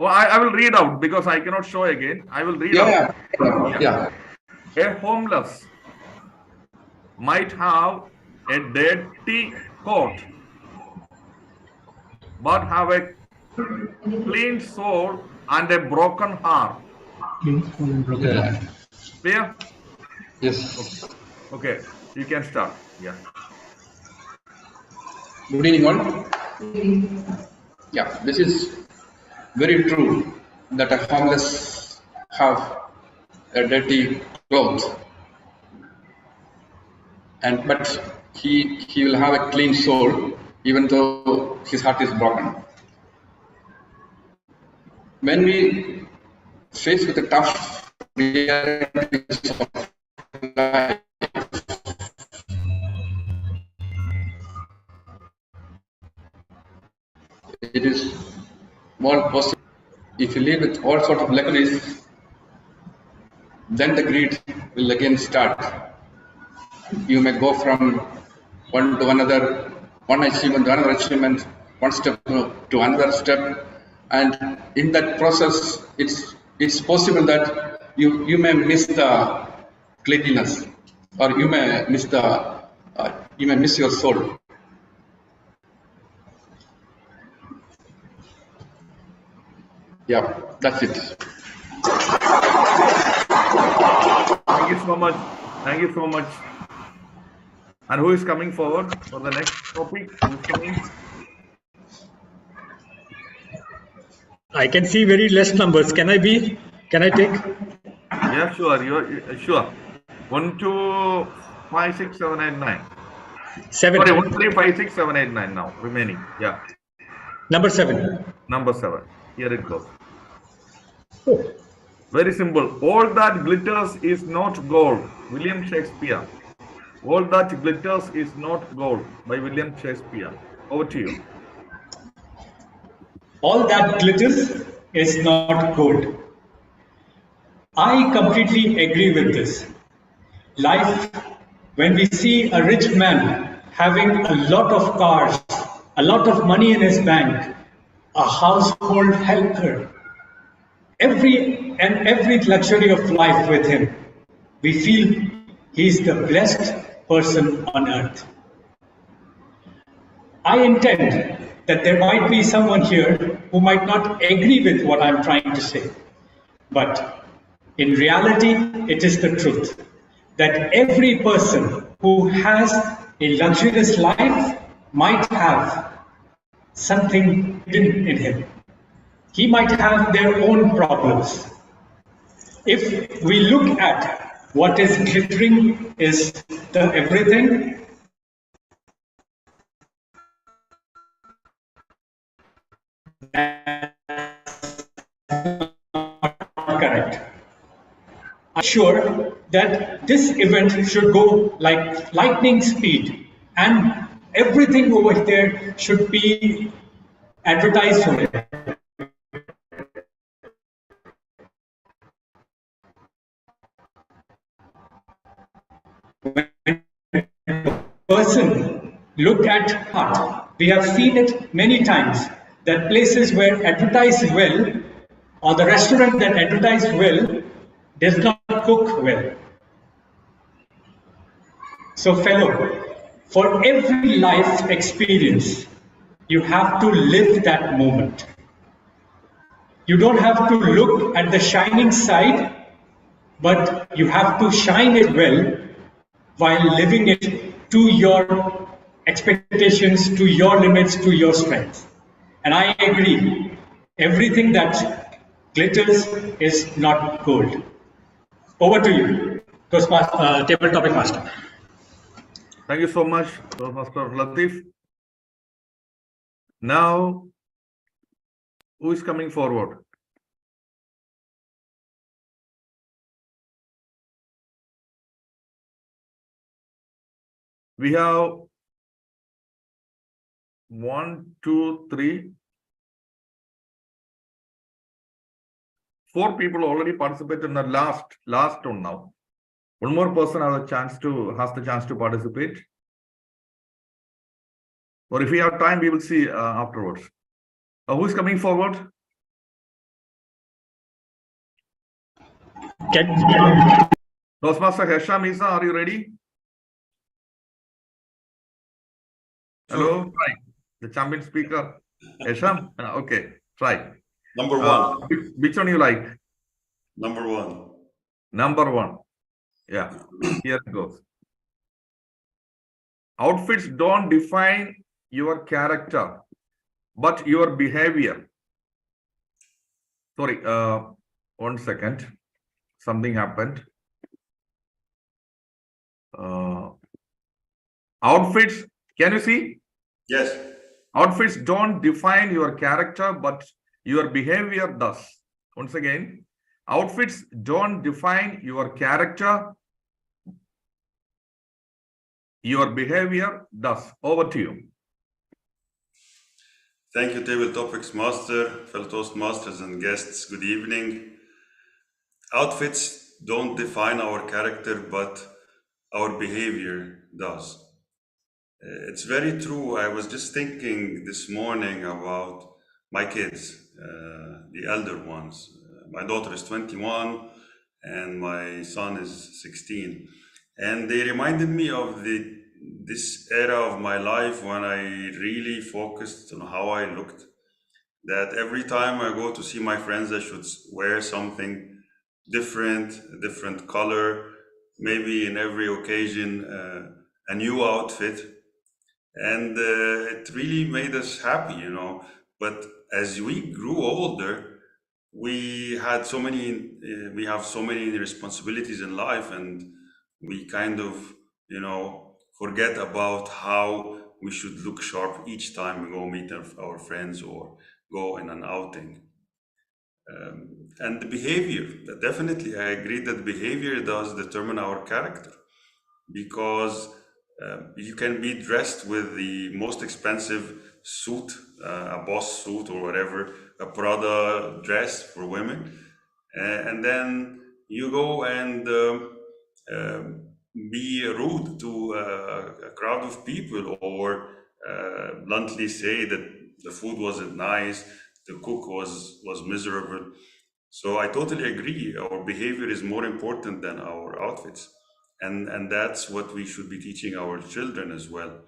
I will read out because I cannot show again. I will read out. Yeah. A homeless might have a dirty coat, but have a clean soul and a broken heart. Yeah. Clear? Yes. Okay, you can start. Yeah. Good evening, all. Yeah, this is very true that a homeless have a dirty clothes, but he will have a clean soul even though his heart is broken. When we face with the tough realities of life, it is more possible. If you live with all sorts of luxuries, then the greed will again start. You may go from one to another, one achievement to another achievement, one step to another step, and in that process, it's possible that you may miss the cleanliness, or you may miss your soul. Yeah, that's it. Thank you so much. Thank you so much. And who is coming forward for the next topic? Who's coming? I can see very less numbers. Can I take? Yeah, sure. You're sure. 1, 2, 5, 6, 7, 8, 9. 7. Sorry, 1, 3, 5, 6, 7, 8, 9 now remaining. Yeah. Number 7. Number 7. Here it goes. Very simple. All that glitters is not gold. William Shakespeare. All that glitters is not gold by William Shakespeare. Over to you. All that glitters is not gold. I completely agree with this. Life, when we see a rich man having a lot of cars, a lot of money in his bank, a household helper, every luxury of life with him, we feel he's the blessed person on earth. I intend that there might be someone here who might not agree with what I'm trying to say. But in reality, it is the truth that every person who has a luxurious life might have something hidden in him. He might have their own problems. If we look at what is glittering is the everything, correct. I'm sure that this event should go like lightning speed and everything over there should be advertised for it. Person look at art. We have seen it many times that places where advertise well, or the restaurant that advertise well does not cook well. So fellow, for every life experience, you have to live that moment. You don't have to look at the shining side, but you have to shine it well while living it to your expectations, to your limits, to your strengths. And I agree, everything that glitters is not gold. Over to you, table topic master. Thank you so much, Master Latif. Now, who is coming forward? We have 1, 2, 3, 4 people already participated in the last one now. One more person has the chance to participate. Or if we have time, we will see afterwards. Who is coming forward? Toastmaster Hesham Isa, are you ready? Hello, try. The champion speaker, Hesham. Okay, try. Number one. Which one you like? Number one. Number one. Yeah, here it goes. Outfits don't define your character, but your behavior. Sorry, 1 second. Something happened. Outfits, can you see? Yes. Outfits don't define your character, but your behavior does. Once again, outfits don't define your character, your behavior does. Over to you. Thank you, Table Topics Master, fellow Toastmasters and guests. Good evening. Outfits don't define our character, but our behavior does. It's very true. I was just thinking this morning about my kids, the elder ones. My daughter is 21 and my son is 16. And they reminded me of this era of my life when I really focused on how I looked. That every time I go to see my friends, I should wear something different, a different color, maybe in every occasion, a new outfit. And it really made us happy, you know. But as we grew older, we have so many responsibilities in life, and we kind of, you know, forget about how we should look sharp each time we go meet our friends or go in an outing. And the behavior, definitely, I agree that behavior does determine our character, because you can be dressed with the most expensive suit, a boss suit or whatever, a Prada dress for women, and then you go and be rude to a crowd of people, or bluntly say that the food wasn't nice, the cook was miserable. So I totally agree. Our behavior is more important than our outfits. And that's what we should be teaching our children as well.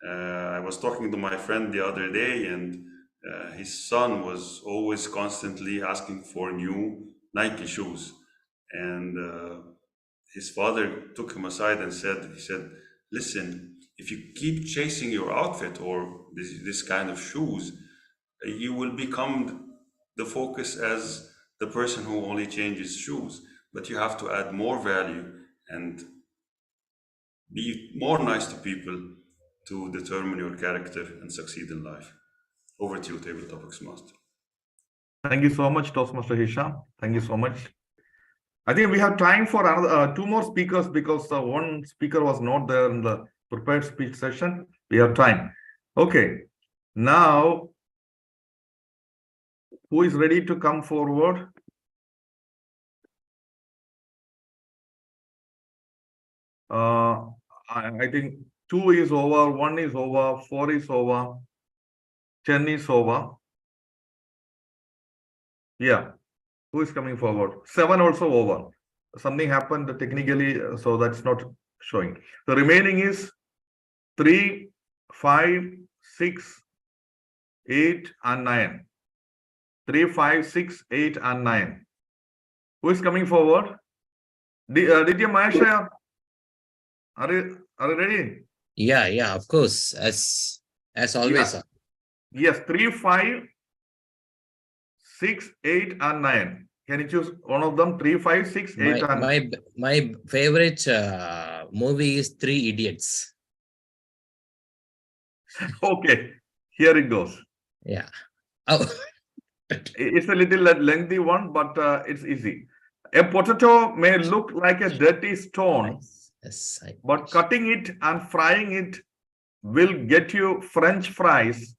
I was talking to my friend the other day, and his son was always constantly asking for new Nike shoes. And his father took him aside and said, listen, if you keep chasing your outfit or this kind of shoes, you will become the focus as the person who only changes shoes. But you have to add more value and be more nice to people to determine your character and succeed in life. Over to you, Table Topics Master. Thank you so much, Toastmaster Hisham. Thank you so much. I think we have time for another 2 more speakers, because one speaker was not there in the prepared speech session. We have time. Okay. Now, who is ready to come forward? I think 2 is over, 1 is over, 4 is over, 10 is over. Yeah. Who is coming forward? 7 also over. Something happened technically, so that's not showing. The remaining is 3, 5, 6, 8, and 9. 3, 5, 6, 8, and 9. Who is coming forward? Did you Mahesh? Are you ready? Yeah, of course. As always. Yeah. Yes, 3, 5, 6, 8, and 9. Can you choose one of them? 3, 5, 6, 8, and my favorite movie is Three Idiots. Okay, here it goes. Yeah. Oh. It's a little lengthy one, but it's easy. A potato may look like a dirty stone, but cutting it and frying it will get you French fries,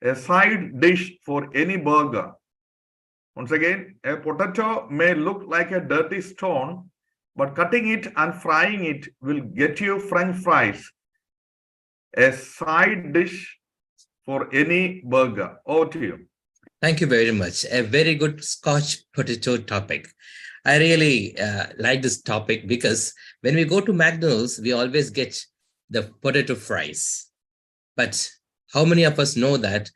a side dish for any burger. Once again, a potato may look like a dirty stone, but cutting it and frying it will get you French fries, a side dish for any burger. Over to you. Thank you very much. A very good Scotch potato topic. I really like this topic because when we go to McDonald's, we always get the potato fries. But how many of us know that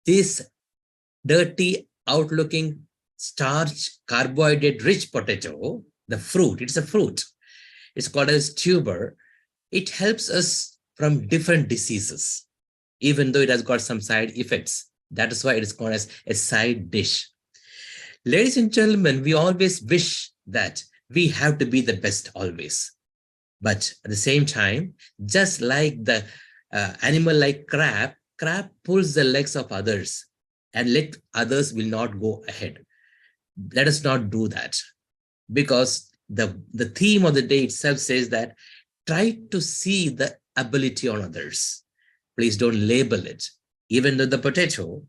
this dirty, outlooking, starch, carbohydrate rich potato, the fruit, it's a fruit. It's called as tuber. It helps us from different diseases, even though it has got some side effects. That is why it is called as a side dish. Ladies and gentlemen, we always wish that we have to be the best always. But at the same time, just like the animal like crab pulls the legs of others and let others will not go ahead. Let us not do that, because the theme of the day itself says that try to see the ability on others. Please don't label it. Even though the potato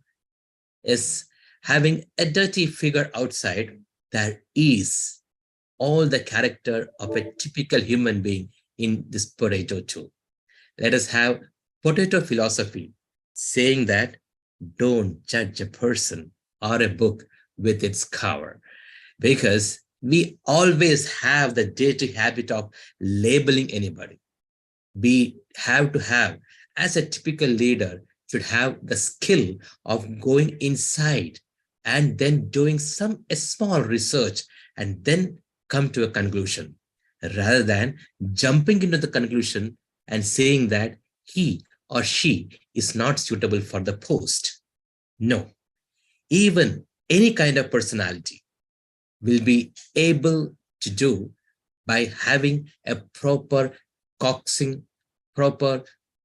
is having a dirty figure outside, there is all the character of a typical human being in this potato too. Let us have potato philosophy, saying that don't judge a person or a book with its cover, because we always have the dirty habit of labeling anybody. We have to have, as a typical leader, should have the skill of going inside and then doing a small research and then come to a conclusion, rather than jumping into the conclusion and saying that he or she is not suitable for the post. No, even any kind of personality will be able to do by having a proper coaxing, proper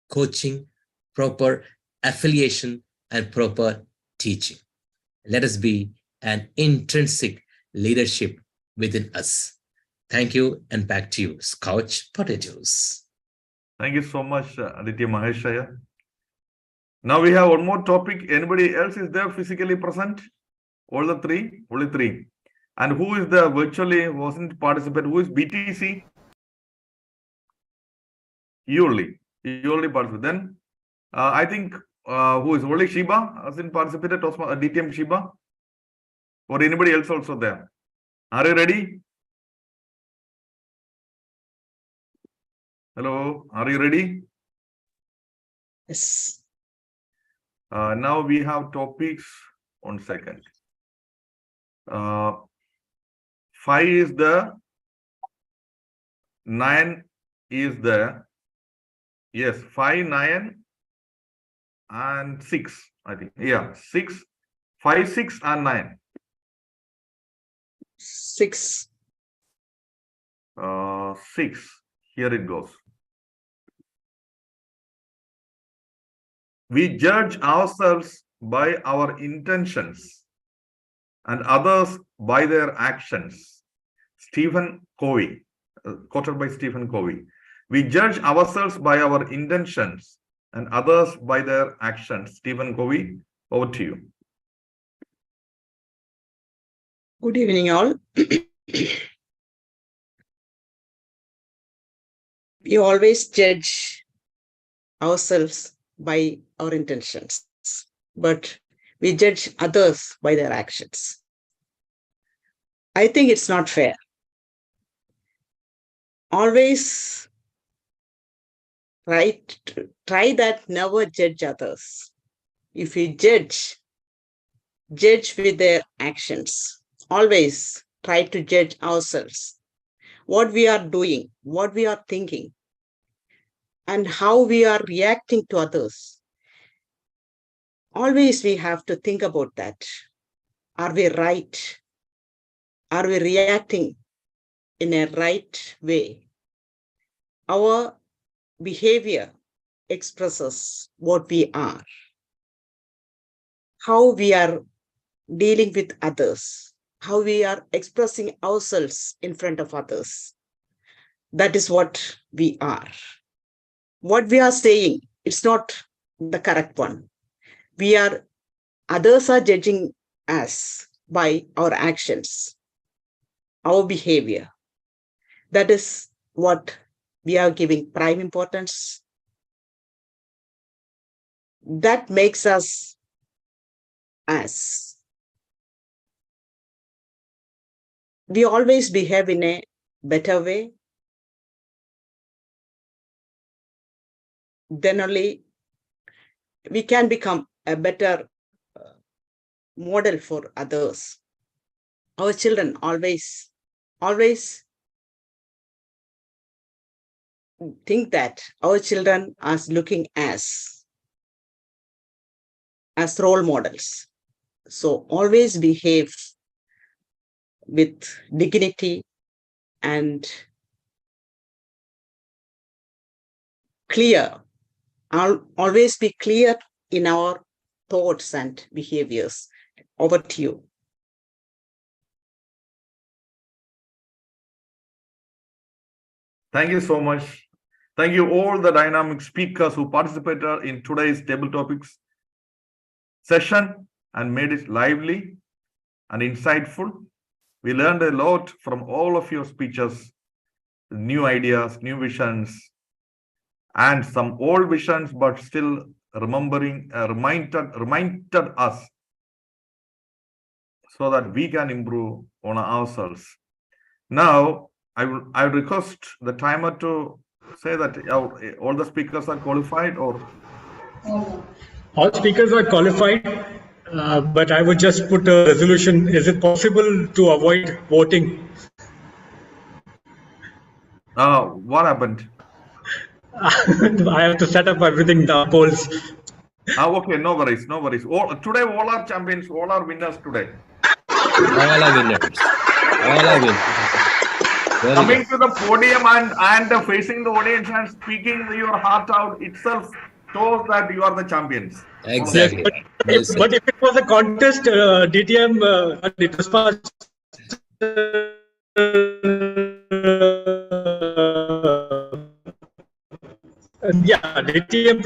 coaching, proper affiliation, and proper teaching. Let us be an intrinsic leadership within us. Thank you, and back to you, Scotch potatoes. Thank you so much, Aditya Maheshaya. Now we have one more topic. Anybody else is there physically present? All the three? Only three. And who is the virtually wasn't participant? Who is BTC? You only participate. Then I think who is only Shiba hasn't participated, DTM Shiba, or anybody else also there? Are you ready? Hello, are you ready? Yes. Now we have topics. 1 second. 5 is the 9 is the yes 5, 9, and 6. I think 6, 5, 6, and 9. 6. 6. Here it goes. We judge ourselves by our intentions and others by their actions. Stephen Covey, quoted by Stephen Covey. We judge ourselves by our intentions and others by their actions. Stephen Covey, over to you. Good evening, all. We always judge ourselves by our intentions, but we judge others by their actions. I think it's not fair. always try that never judge others. If you judge with their actions. Always try to judge ourselves, what we are doing, what we are thinking, and how we are reacting to others. Always we have to think about that. Are we right? Are we reacting in a right way? Our behavior expresses what we are, how we are dealing with others, how we are expressing ourselves in front of others. That is what we are. What we are saying, it's not the correct one. Others are judging us by our actions, our behavior. That is what we are giving prime importance. That makes us us. We always behave in a better way. Then only we can become a better model for others. Our children always think that our children are looking as role models. So always behave with dignity and clear. Always be clear in our thoughts and behaviors. Over to you. Thank you so much. Thank you all the dynamic speakers who participated in today's table topics session and made it lively and insightful. We learned a lot from all of your speeches, new ideas, new visions, and some old visions, but still reminded us so that we can improve on ourselves. Now, I request the timer to say that all the speakers are qualified, or all speakers are qualified, but I would just put a resolution. Is it possible to avoid voting? What happened? I have to set up everything, the polls. Okay, no worries. Today, all are champions, all are winners today. All are winners. Coming to the podium and facing the audience and speaking your heart out itself shows that you are the champions. Exactly. Yes, but if it was a contest, DTM, it was yeah, DTM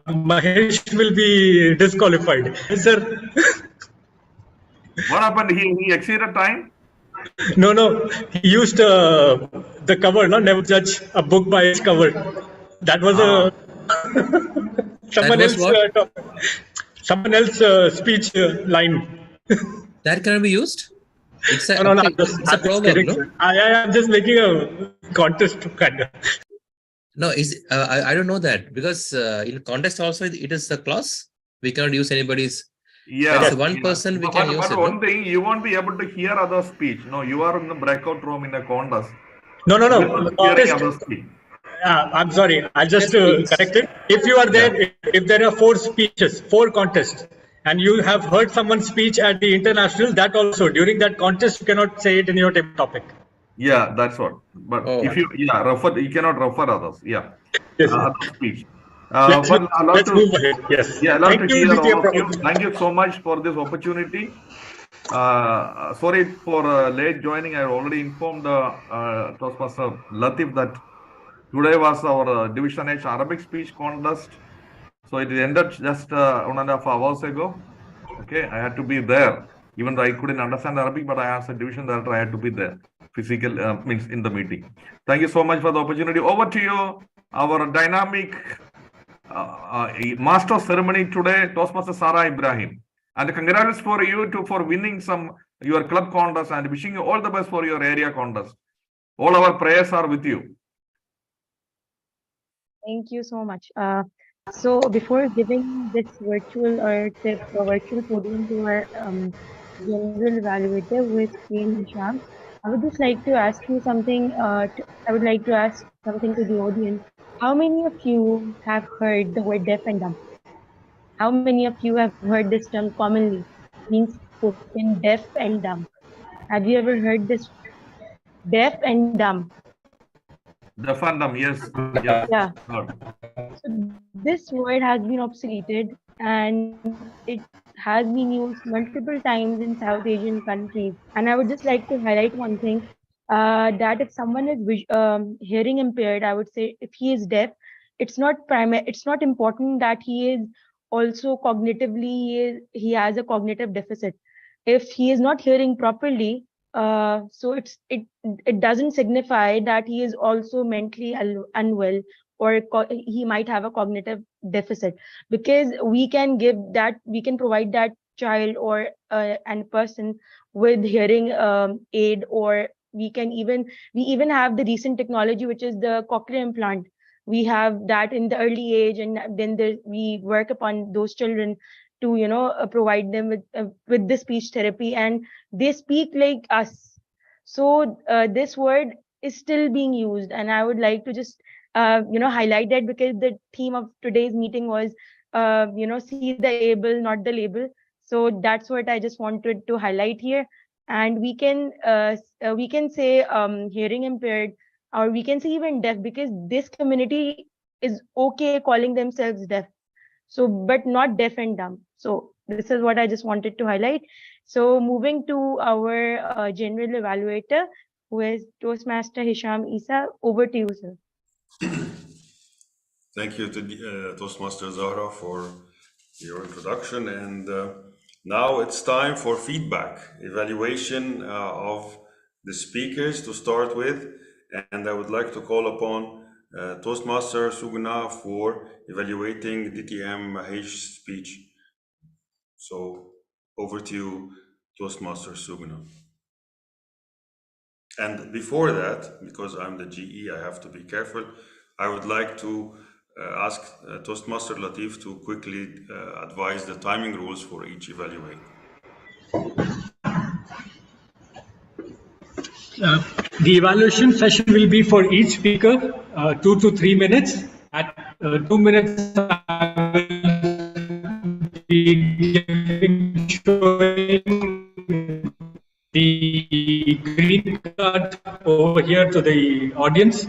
Mahesh will be disqualified. Yes, sir. What happened? He exceeded time? No. He used the cover, no? Never judge a book by its cover. That was someone else speech line. That can be used? It's a, no, it's a proverb, no? I'm just making a contest kind of. No, I don't know that, because in contest also it is a clause. We cannot use anybody's. Yeah. It's one person we can use. But one thing, you won't be able to hear other speech. No, you are in the breakout room in a contest. No. Hearing other speech. I'm sorry. I'll just correct it. If you are there, if there are 4 contests, and you have heard someone's speech at the international, that also during that contest you cannot say it in your topic. Yeah, that's what. But if you refer, you cannot refer others. Yeah. Yes. Other speech. Let's move ahead. Yes. Yeah, allowed to hear all of you. Thank you so much for this opportunity. Sorry for late joining. I already informed Toastmaster Latif that today was our Division H Arabic speech contest. So it ended just 1.5 hours ago. Okay, I had to be there. Even though I couldn't understand Arabic, but I asked the division director, I had to be there. Physical means in the meeting. Thank you so much for the opportunity. Over to you, our dynamic master ceremony today, Toastmaster Sarah Ibrahim. And congratulations for you for winning your club contest, and wishing you all the best for your area contest. All our prayers are with you. Thank you so much. So before giving this virtual or tip or virtual podium to our general evaluator with Queen Hisham, I would just like to ask you something. I would like to ask something to the audience. How many of you have heard the word deaf and dumb? How many of you have heard this term commonly being spoken, deaf and dumb? Have you ever heard this deaf and dumb? Deaf and dumb, yes. Yes. Yeah. Good. So this word has been obsoleted and it has been used multiple times in South Asian countries. And I would just like to highlight one thing, that if someone is hearing impaired, I would say if he is deaf, it's not important that he is also cognitively, he has a cognitive deficit. If he is not hearing properly, so it doesn't signify that he is also mentally unwell, or he might have a cognitive deficit, because we can provide that child or and person with hearing aid, or we even have the recent technology, which is the cochlear implant. We have that in the early age, and then we work upon those children to provide them with the speech therapy, and they speak like us. So this word is still being used, and I would like to just highlight that, because the theme of today's meeting was see the able, not the label. So that's what I just wanted to highlight here. And we can say hearing impaired, or we can say even deaf, because this community is okay calling themselves deaf, so but not deaf and dumb. So this is what I just wanted to highlight. So moving to our general evaluator, who is Toastmaster Hisham Isa. Over to you, sir. Thank you to Toastmaster Zahra for your introduction. And now it's time for feedback, evaluation of the speakers to start with. And I would like to call upon Toastmaster Sugna for evaluating DTM Mahesh speech. So over to you, Toastmaster Sugna. And before that, because I'm the GE, I have to be careful. I would like to ask Toastmaster Latif to quickly advise the timing rules for each evaluate. The evaluation session will be for each speaker 2 to 3 minutes. At 2 minutes, I will be showing the green card over here to the audience,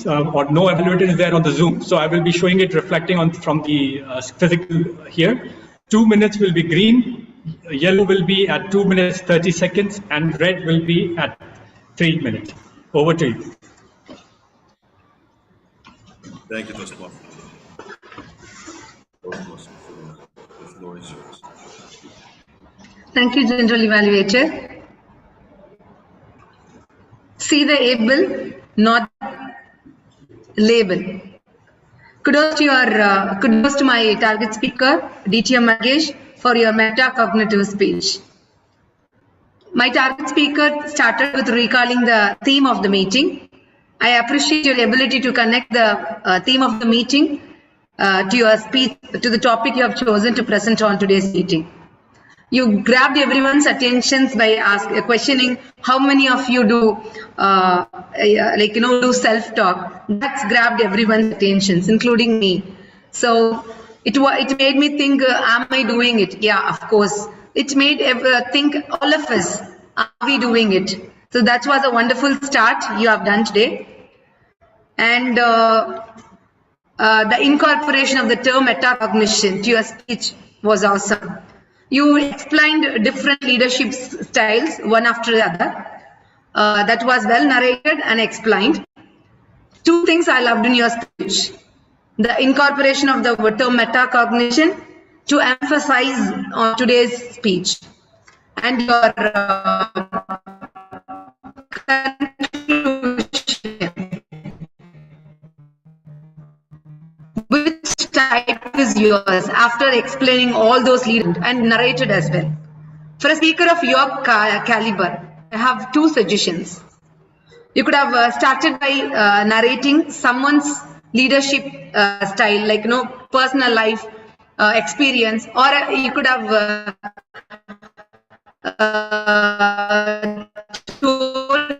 or no evaluator is there on the Zoom, so I will be showing it reflecting from the physical here. 2 minutes will be green, yellow will be at 2 minutes 30 seconds, and red will be at 3 minutes. Over to you. Thank you, Toastmaster. Toastmaster, the floor is yours. Thank you, General Evaluator. See the able, not label. Kudos to my target speaker, DTM Mahesh, for your metacognitive speech. My target speaker started with recalling the theme of the meeting. I appreciate your ability to connect the theme of the meeting to your speech, to the topic you have chosen to present on today's meeting. You grabbed everyone's attentions by questioning how many of you do do self-talk. That's grabbed everyone's attentions, including me. So it made me think, am I doing it? Yeah, of course. It made think all of us, are we doing it? So that was a wonderful start you have done today. And the incorporation of the term metacognition to your speech was awesome. You explained different leadership styles, one after the other. That was well narrated and explained. Two things I loved in your speech. The incorporation of the term metacognition to emphasize on today's speech. And your conclusion. Which type is yours after explaining all those leaders and narrated as well? For a speaker of your caliber, I have two suggestions. You could have started by narrating someone's leadership style, like personal life experience, or you could have told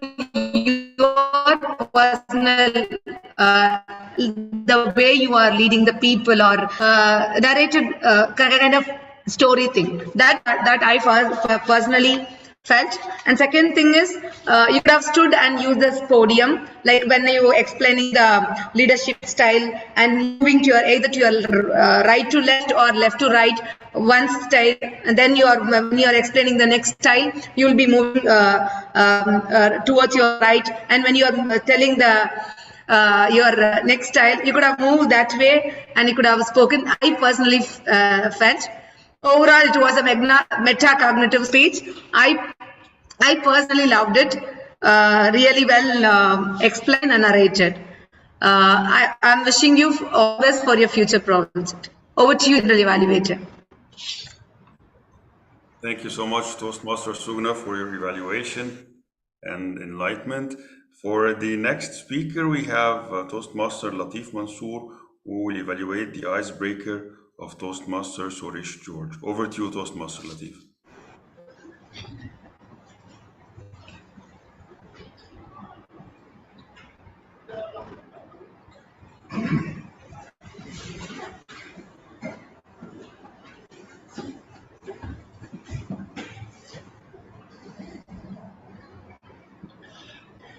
your personal the way you are leading the people, or narrated kind of story thing that I personally felt. And second thing is you could have stood and used this podium, like when you were explaining the leadership style and moving to your either to your right to left or left to right one style, and then when you are explaining the next style, you will be moving towards your right, and when you are telling the your next style, you could have moved that way and you could have spoken. I personally felt overall it was a metacognitive speech. I personally loved it. Really well explained and narrated. I'm wishing you all the best for your future project. Over to you, General Evaluator. Thank you so much, Toastmaster Sugna, for your evaluation and enlightenment. For the next speaker, we have Toastmaster Latif Mansoor, who will evaluate the icebreaker of Toastmaster Suresh George. Over to you, Toastmaster Latif.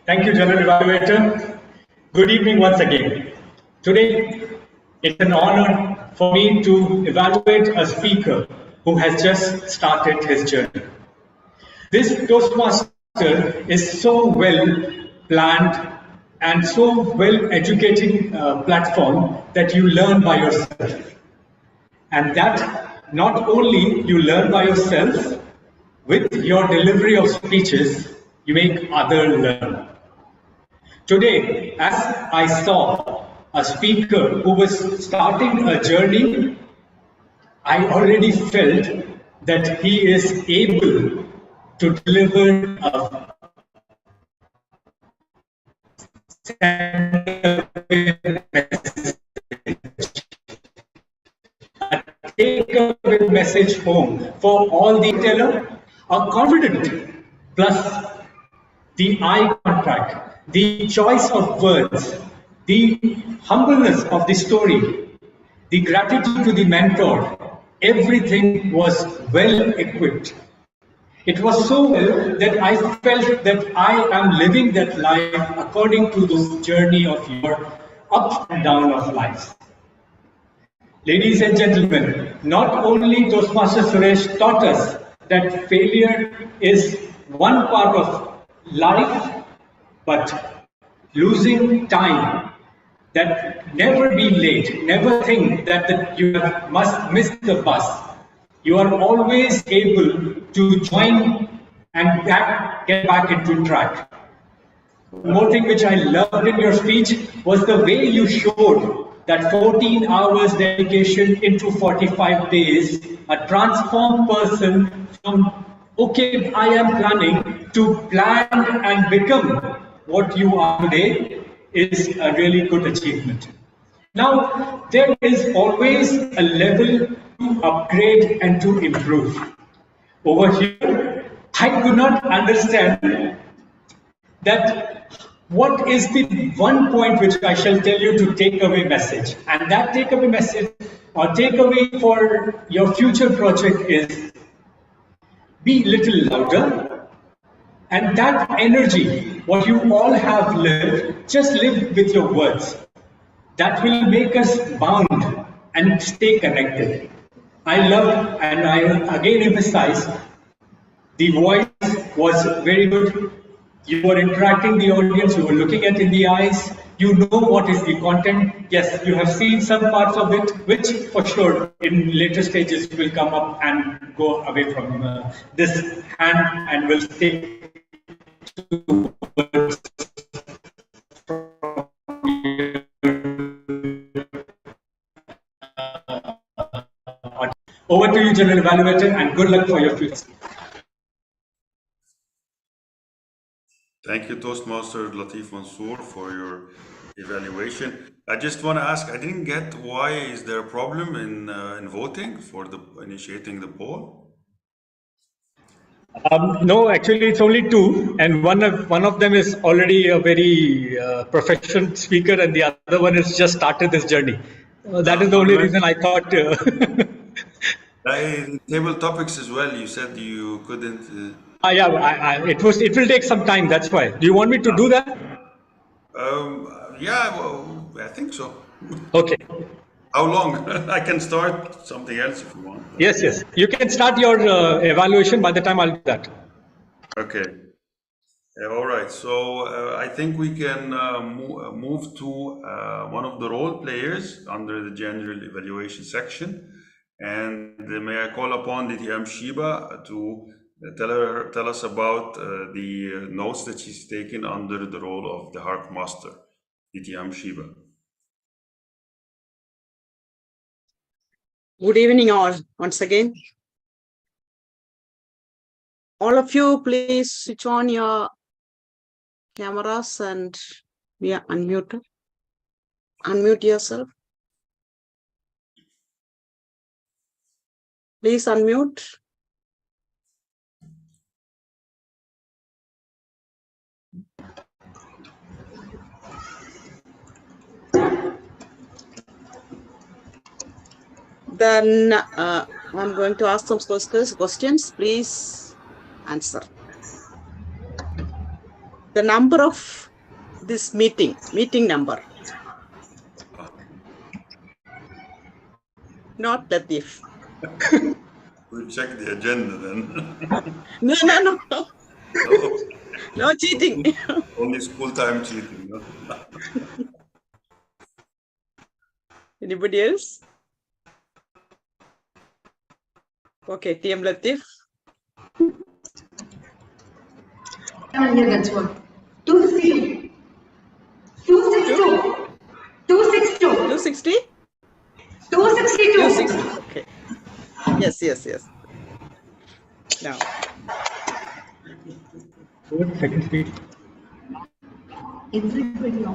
Thank you, General Evaluator. Good evening once again. Today, it's an honor for me to evaluate a speaker who has just started his journey. This Toastmaster is so well planned and so well educating platform that you learn by yourself. And that not only you learn by yourself, with your delivery of speeches, you make others learn. Today, as I saw a speaker who was starting a journey, I already felt that he is able to deliver a take-away message home for all the teller, a confident plus the eye contact, the choice of words, the humbleness of the story, the gratitude to the mentor, everything was well equipped. It was so well that I felt that I am living that life according to this journey of your up and down of life. Ladies and gentlemen, not only Toastmaster Suresh taught us that failure is one part of life, but losing time, that never be late, never think that you must miss the bus. You are always able to join and get back into track. One more thing which I loved in your speech was the way you showed that 14 hours dedication into 45 days, a transformed person from, okay, I am planning, to plan and become what you are today is a really good achievement. Now, there is always a level to upgrade and to improve. Over here, I could not understand that what is the one point which I shall tell you to take away message. And that takeaway message or takeaway for your future project is be little louder. And that energy, what you all have lived, just live with your words. That will make us bound and stay connected. I love, and I again emphasize, the voice was very good. You were interacting the audience, you were looking at in the eyes, you know what is the content. Yes, you have seen some parts of it, which for sure in later stages will come up and go away from this hand and will stay towards over to you, General Evaluator, and good luck for your future. Thank you, Toastmaster. Toastmaster Latif Mansoor, for your evaluation. I just want to ask, I didn't get, why is there a problem in voting for the initiating the poll? No, actually, it's only two, and one of them is already a very proficient speaker, and the other one has just started this journey. That is the only reason I thought. Table topics as well. You said you couldn't. Yeah, it will take some time. That's why. Do you want me to do that? Yeah, well, I think so. Okay. How long? I can start something else if you want. Yes. You can start your evaluation by the time I'll do that. Okay. All right. So I think we can move to one of the role players under the general evaluation section. And may I call upon DTM Shiba to tell us about the notes that she's taken under the role of the Harp Master. DTM Shiba. Good evening, all. Once again, all of you, please switch on your cameras and we are unmuted. Unmute yourself. Please unmute. Then I'm going to ask some questions. Please answer. The number of this meeting number. Not Latif. We'll check the agenda then. No. No cheating. Only school time cheating. No? Anybody else? Okay, TM Latif. Yeah, that's what. 260. 262. 262. 260? 262. 260. Okay. Yes. Now. Second speed.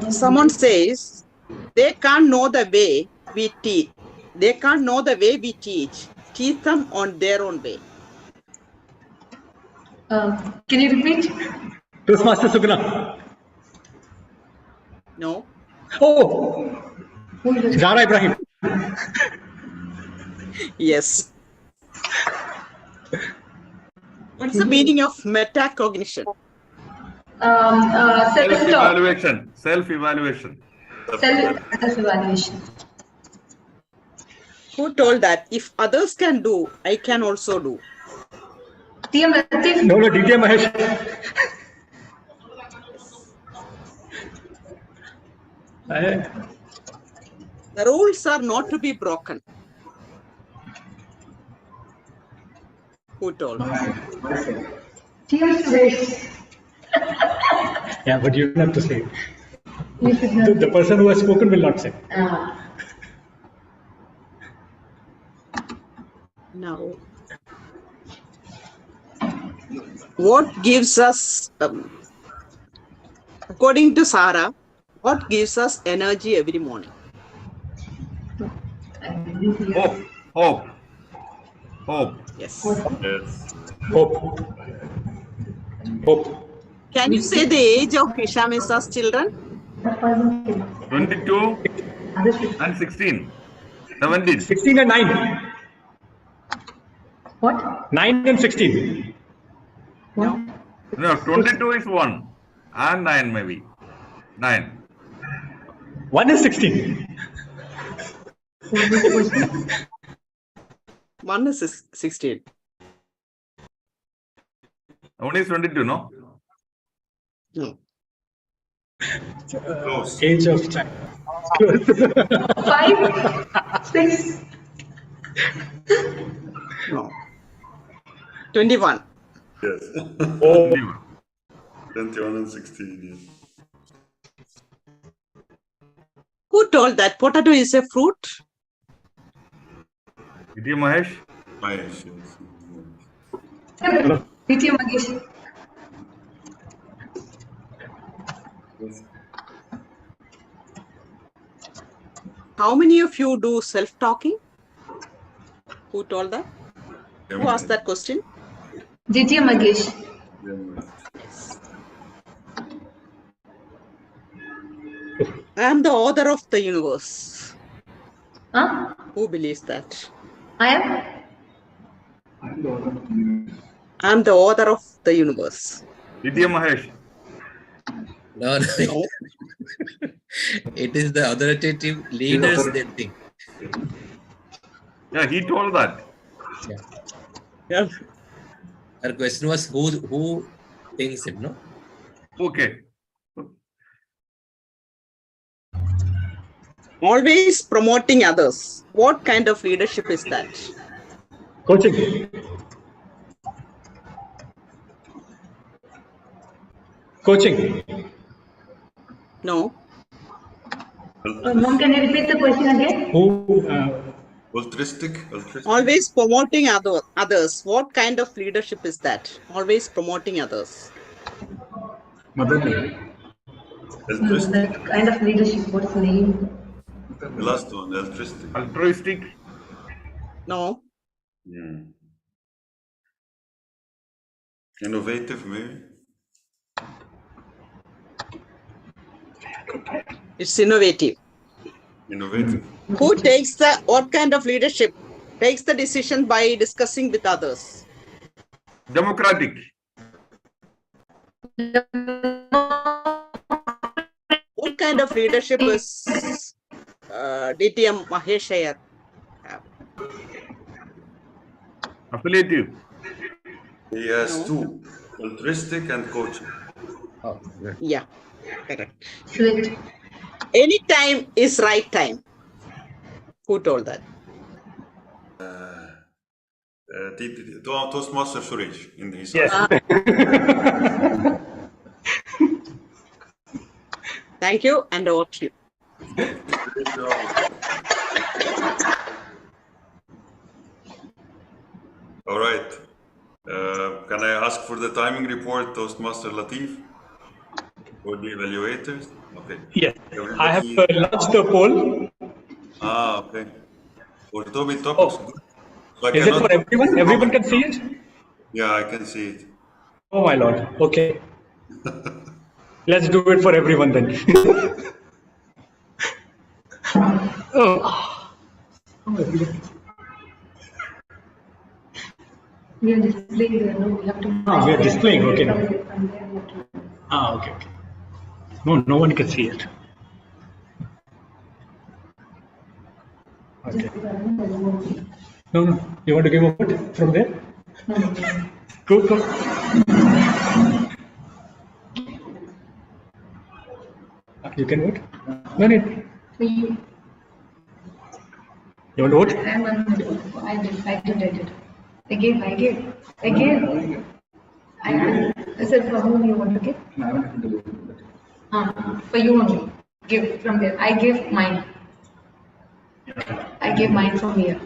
Someone says they can't know the way we teach. They can't know the way we teach. Teach them on their own way. Can you repeat? Toastmaster Sugna. No. Oh, Zara Ibrahim. Yes. What is the meaning of metacognition? Self-evaluation. Self-evaluation. Self-evaluation. Who told that if others can do, I can also do? TM Latif. No, DJ Mahesh. The rules are not to be broken. Who told? TM Suresh. Yeah, but you don't have to say. The person who has spoken will not say. Now, what gives us, according to Sarah, what gives us energy every morning? Hope. Yes. Hope. Can you say the age of Hisham Isa's children? 22 and 16. 17. 16 and 9. What? 9 and 16. No. No, 22 is 1 and 9 maybe. 9. 1 is 16. One is 16. One is 22, no? No. Close. Age of child. 5, 6. No. 21. Yes. Oh. 21 and 16. Yes. Who told that potato is a fruit? DJ Mahesh? Mahesh, yes. TM Mahesh. How many of you do self-talking? Who told that? Who asked that question? Jitya Magesh. Yes. I am the author of the universe. Huh? Who believes that? I am? I am the author of the universe. Vidya Mahesh. No, no. No. It is the authoritative leaders they think. Yeah, he told that. Yeah. Her question was who thinks it, no? Okay. Always promoting others. What kind of leadership is that? Coaching. Coaching. No. Mom, can you repeat the question again? Who? Altruistic. Always promoting others. What kind of leadership is that? Always promoting others. Motherly. Altruistic. That kind of leadership, what's the name? The last one, altruistic. Altruistic. No. Innovative, maybe. It's innovative. Innovative. Who takes what kind of leadership takes the decision by discussing with others? Democratic. What kind of leadership is DTM Mahesh Iyer? Affiliative. He has two, altruistic and coaching. Oh, good. Yeah, correct. Sweet. Any time is right time. Who told that? Toastmaster Suresh in his Yes. Thank you, and over to you. All right. Can I ask for the timing report, Toastmaster Latif? For the evaluators? Okay. Yes. Everybody- I have launched the poll. Okay. For Toby topics. So I Is it for everyone? Everyone can see it? Yeah, I can see it. Oh my lord. Okay. Let's do it for everyone then. Oh. We are displaying there, no? We have to. We are displaying, okay. Okay. No, no one can see it. Okay. No. You want to give a vote from there? Go. You can vote? No need. For you. You want to vote? I did. I gave. I said for whom you want to give? For you only. Give from there. I gave mine. I gave mine from here.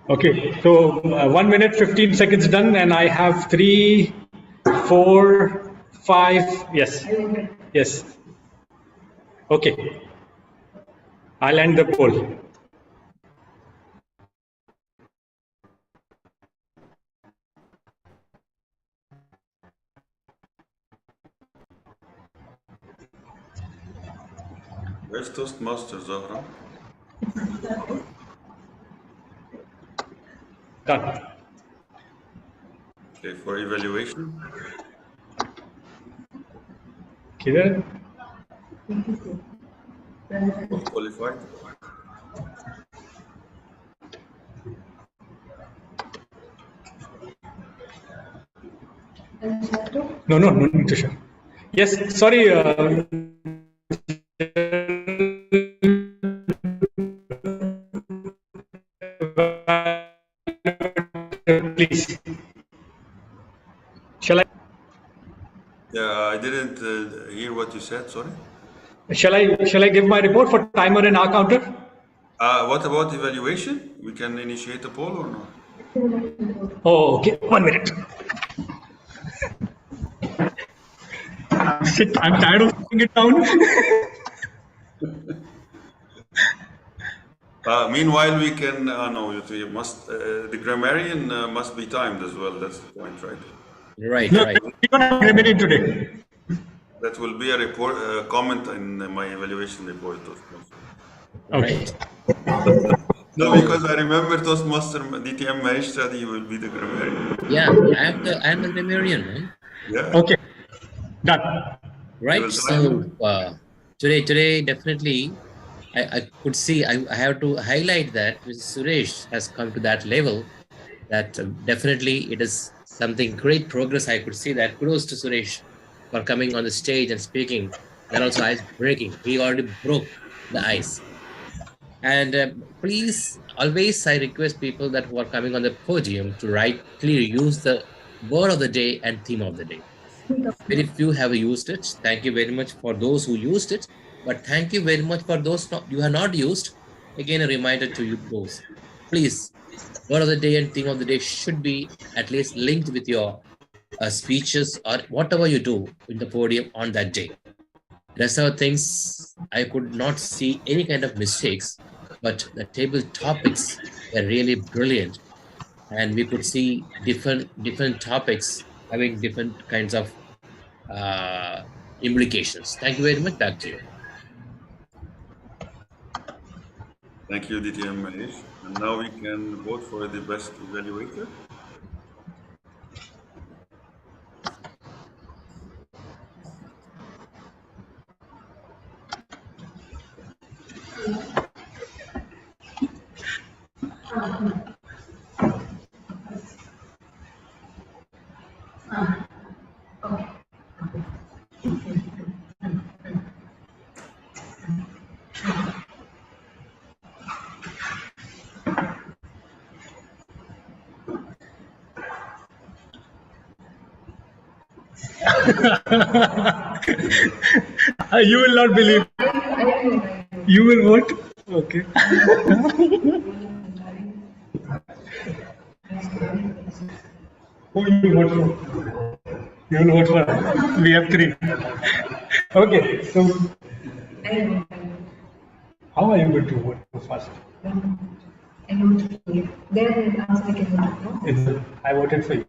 Okay, so 1 minute 15 seconds done, and I have 3, 4, 5. Yes. Okay. I'll end the poll. Where's Toastmaster Zahra? Done. Okay, for evaluation. Clear? Both qualified. No need to show. Yes, sorry. Please. Shall I? Yeah, I didn't hear what you said. Sorry. Shall I give my report for timer and hour counter? What about evaluation? We can initiate a poll or not? Oh, okay. 1 minute. I'm tired of putting it down. Meanwhile, we can, no, you must, the grammarian must be timed as well. That's the point, right? Right, No, right. we don't have grammarian today. That will be a report, comment in my evaluation report. Right. No, because I remember Toastmaster DTM Mahesh said he will be the grammarian. Yeah, I'm the grammarian, man. Yeah. Okay, done. Right. So today definitely I could see I have to highlight that Mr. Suresh has come to that level that definitely it is something great progress. I could see that. Kudos to Suresh for coming on the stage and speaking. That also ice breaking. He already broke the ice. And please, always I request people that who are coming on the podium to clearly use the word of the day and theme of the day. Very few have used it. Thank you very much for those who used it. But thank you very much for those you have not used. Again, a reminder to you those. Please, word of the day and theme of the day should be at least linked with your speeches or whatever you do in the podium on that day. Rest of things, I could not see any kind of mistakes, but the table topics were really brilliant. And we could see different topics having different kinds of implications. Thank you very much. Back to you. Thank you, DTM Mahesh. And now we can vote for the best evaluator. You will not believe. You will vote? Okay. Who you will vote for? You will vote for? We have 3. Okay, so how are you going to vote so fast? I voted for you.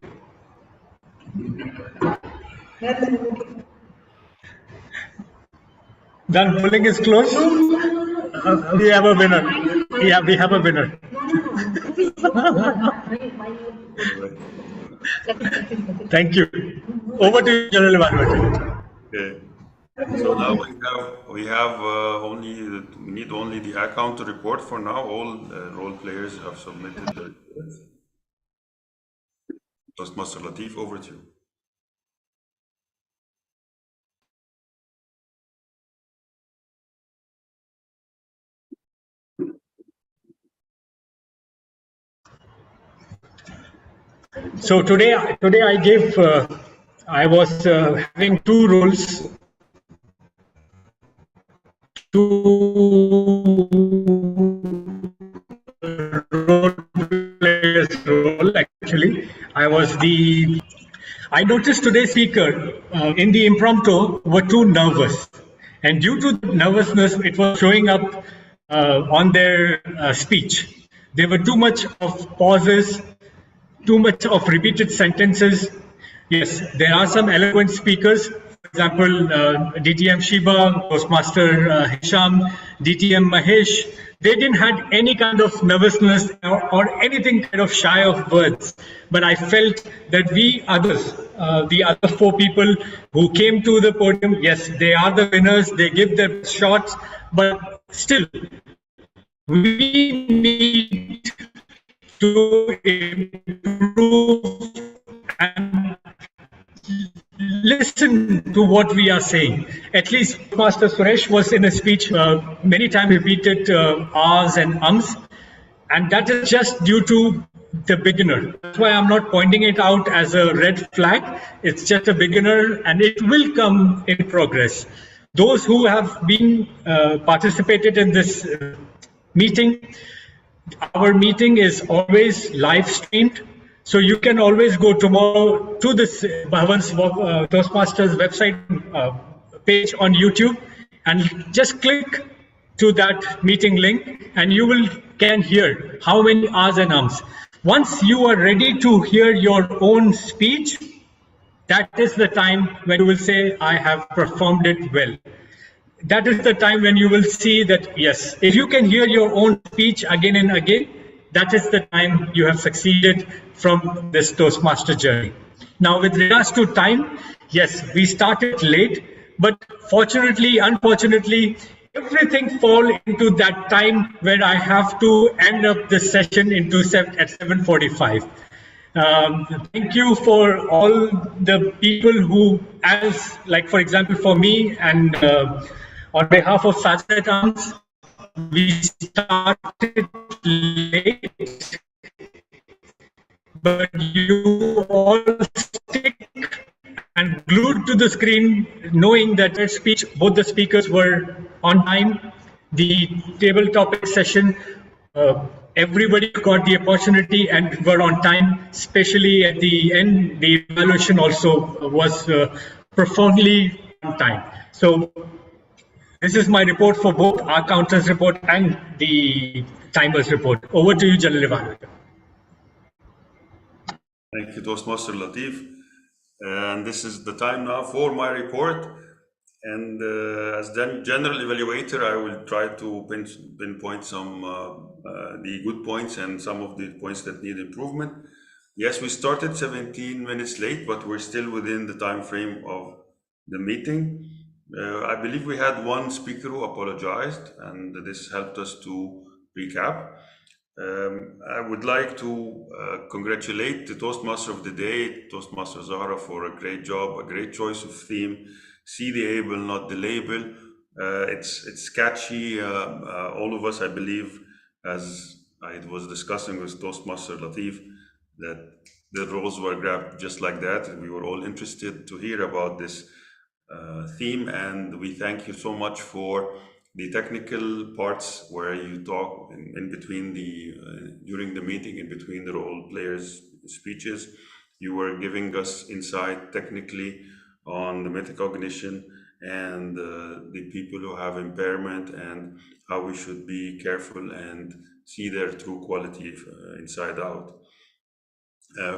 Done. Polling is closed. We have a winner. We have a winner. Thank you. Over to you, General Evaluator. Okay. So now we need only the account to report for now. All role players have submitted their reports. Toastmaster Latif, over to you. So today I gave. I was having 2 roles. 2 role players role actually. I noticed today's speaker in the impromptu were too nervous, and due to nervousness, it was showing up on their speech. There were too much of pauses, too much of repeated sentences. Yes, there are some eloquent speakers. For example, DTM Shiba, Toastmaster Hisham, DTM Mahesh. They didn't have any kind of nervousness or anything kind of shy of words. But I felt that we others, the other 4 people who came to the podium, yes, they are the winners. They give their shots, but still, we need to improve and listen to what we are saying. At least Master Suresh was in a speech many times repeated ahs and ums, and that is just due to the beginner. That's why I'm not pointing it out as a red flag. It's just a beginner, and it will come in progress. Those who have been participated in this meeting. Our meeting is always live streamed, so you can always go tomorrow to this Bhavans Toastmasters website page on YouTube and just click to that meeting link, and you will can hear how many ahs and ums. Once you are ready to hear your own speech, that is the time when you will say, I have performed it well. That is the time when you will see that, yes, if you can hear your own speech again and again, that is the time you have succeeded from this Toastmaster journey. Now, with regards to time, yes, we started late, but fortunately, unfortunately, everything fall into that time where I have to end up the session at 7:45. Thank you for all the people who, as like for example, for me and on behalf of Satellite Arms, we started late, but you all stick and glued to the screen, knowing that their speech, both the speakers were on time. The table topic session, everybody got the opportunity and were on time, especially at the end. The evaluation also was profoundly on time. So this is my report for both our counters report and the timers report. Over to you, General Evaluator. Thank you, Toastmaster Latif. And this is the time now for my report. And as general evaluator, I will try to pinpoint some the good points and some of the points that need improvement. Yes, we started 17 minutes late, but we're still within the time frame of the meeting. I believe we had one speaker who apologized, and this helped us to recap. I would like to congratulate the Toastmaster of the day, Toastmaster Zahra, for a great job, a great choice of theme. See the able, not the label. It's catchy. All of us, I believe, as I was discussing with Toastmaster Latif, that the roles were grabbed just like that, and we were all interested to hear about this theme. And we thank you so much for the technical parts where you talk in between during the meeting, in between the role players' speeches. You were giving us insight technically on the metacognition and the people who have impairment and how we should be careful and see their true quality inside out.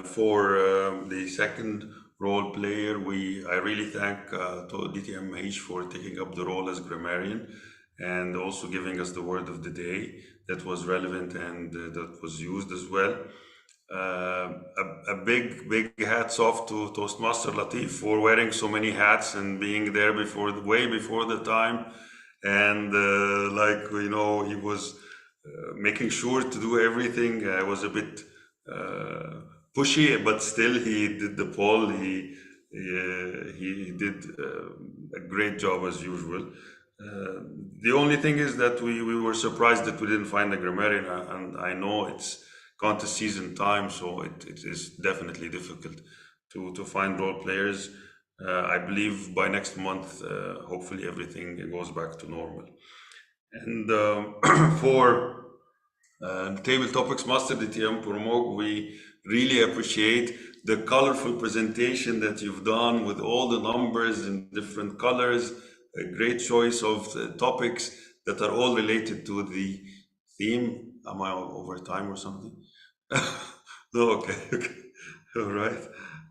For the second role player, I really thank DTM Mahesh for taking up the role as grammarian and also giving us the word of the day that was relevant and that was used as well. A big hats off to Toastmaster Latif for wearing so many hats and being there way before the time, and he was making sure to do everything. I was a bit pushy, but still he did the poll. He did a great job as usual. The only thing is that we were surprised that we didn't find a grammarian, and I know it's contest season time, so it is definitely difficult to find role players. I believe by next month, hopefully everything goes back to normal. And for Table Topics Master DTM Purmog, we really appreciate the colorful presentation that you've done with all the numbers in different colors. A great choice of topics that are all related to the theme. Am I over time or something? No, okay, all right.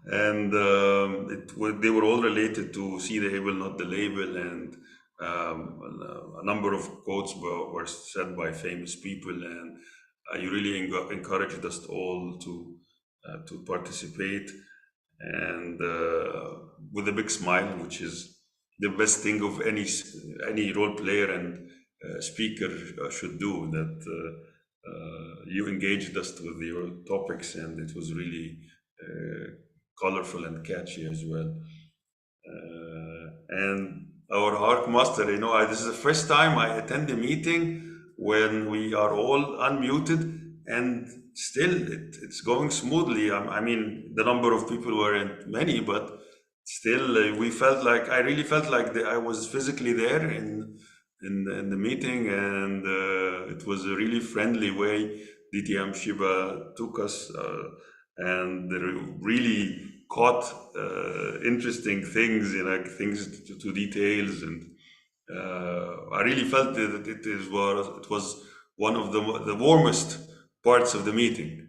And they were all related to see the able, not the label, and a number of quotes were said by famous people, and you really encouraged us all to participate, and with a big smile, which is the best thing of any role player and speaker should do. That you engaged us with your topics, and it was really colorful and catchy as well. And our ARC Master, this is the first time I attend a meeting when we are all unmuted, and still it's going smoothly. I mean, the number of people weren't many, but still I really felt like I was physically there in the meeting, and it was a really friendly way DTM Shiba took us, and they really caught interesting things, things to details, and I really felt that it was one of the warmest parts of the meeting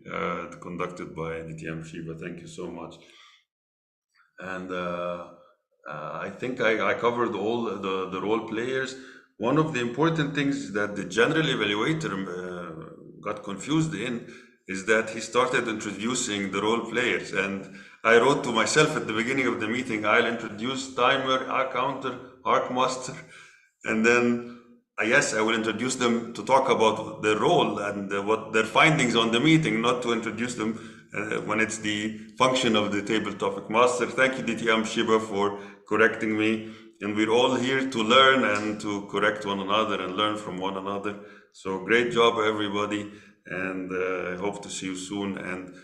conducted by DTM Shiba. Thank you so much. And I think I covered all the role players. One of the important things that the general evaluator got confused in is that he started introducing the role players, and I wrote to myself at the beginning of the meeting, I'll introduce timer, counter, arc master, and then yes, I will introduce them to talk about their role and what their findings on the meeting, not to introduce them when it's the function of the table topic master. Thank you, DTM Shiba, for correcting me. And we're all here to learn and to correct one another and learn from one another. So great job, everybody. And I hope to see you soon. And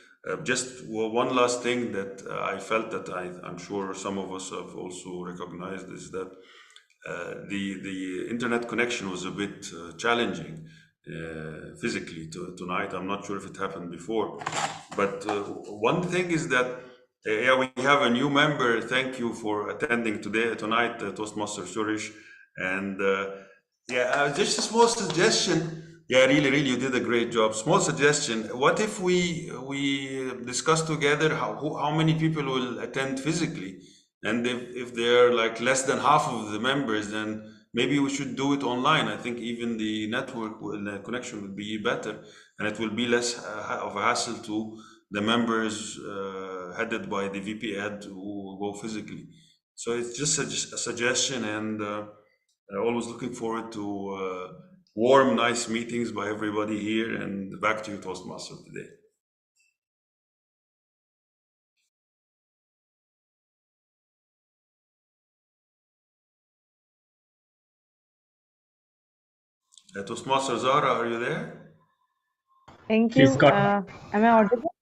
just one last thing that I felt that I'm sure some of us have also recognized is that the internet connection was a bit challenging physically tonight. I'm not sure if it happened before, but one thing is that yeah, we have a new member. Thank you for attending tonight, Toastmaster Surish, and yeah, just a small suggestion. Yeah, really, you did a great job. Small suggestion. What if we discuss together how many people will attend physically? And if they're like less than half of the members, then maybe we should do it online. I think even the network connection would be better, and it will be less of a hassle to the members headed by the VP Ed who go physically. So it's just a suggestion, and always looking forward to warm, nice meetings by everybody here. And back to you, Toastmaster, today. Toastmaster Zara, are you there? Thank you. Am I audible?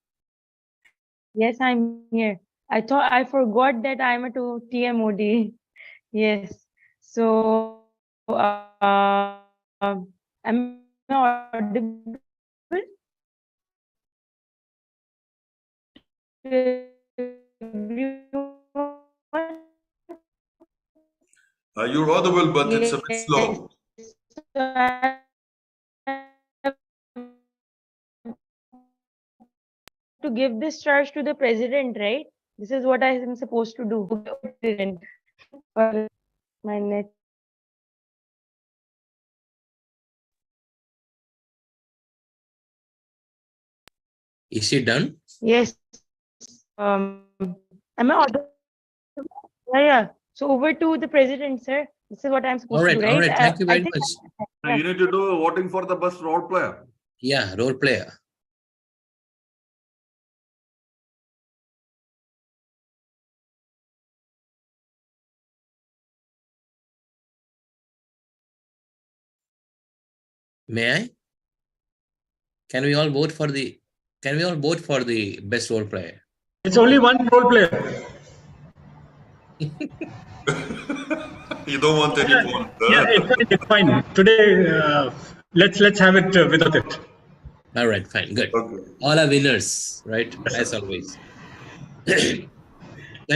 Yes, I'm here. I forgot that I'm a TMOD. Yes. So, am I audible? You're audible, but it's a bit slow. To give this charge to the president, right? This is what I am supposed to do. My net. Is she done? Yes. Am I audible? Yeah. So over to the president, sir. This is what I'm supposed to do, right? All right. Thank you very much. You need to do voting for the best role player. Yeah, role player. May I? Can we all vote for the best role player? It's only one role player. You don't want any vote. Yeah, it's fine. Today, let's have it without it. All right, fine, good. Okay. All are winners, right? As always. Thank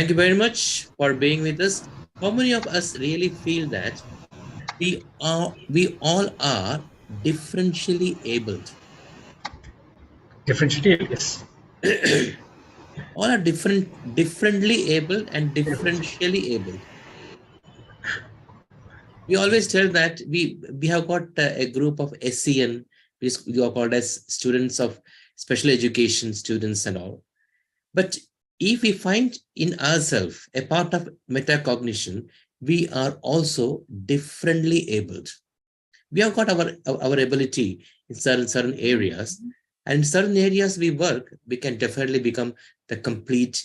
you very much for being with us. How many of us really feel that we all are differentially abled? Differentially, yes. All are differently abled and differentially abled. We always tell that we have got a group of SCN, we are called as students of special education students and all. But if we find in ourselves a part of metacognition, we are also differently abled. We have got our ability in certain areas, and in certain areas we work, we can definitely become the complete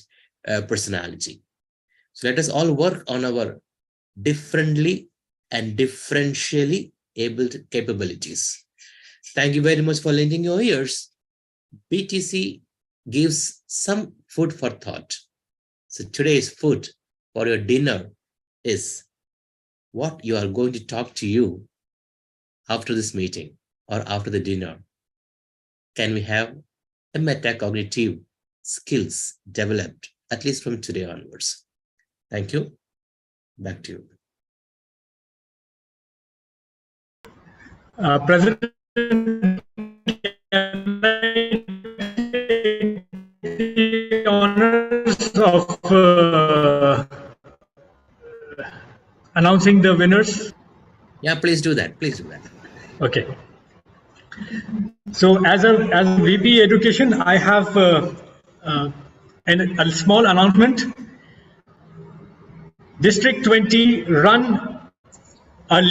personality. So let us all work on our differently and differentially abled capabilities. Thank you very much for lending your ears. BTC gives some food for thought. So today's food for your dinner is what you are going to talk to you after this meeting or after the dinner, can we have a metacognitive skills developed, at least from today onwards? Thank you. Back to you. President, can I take the honors of announcing the winners? Yeah, please do that. Please do that. Okay. So as a VP Education, I have a small announcement. District 20 run a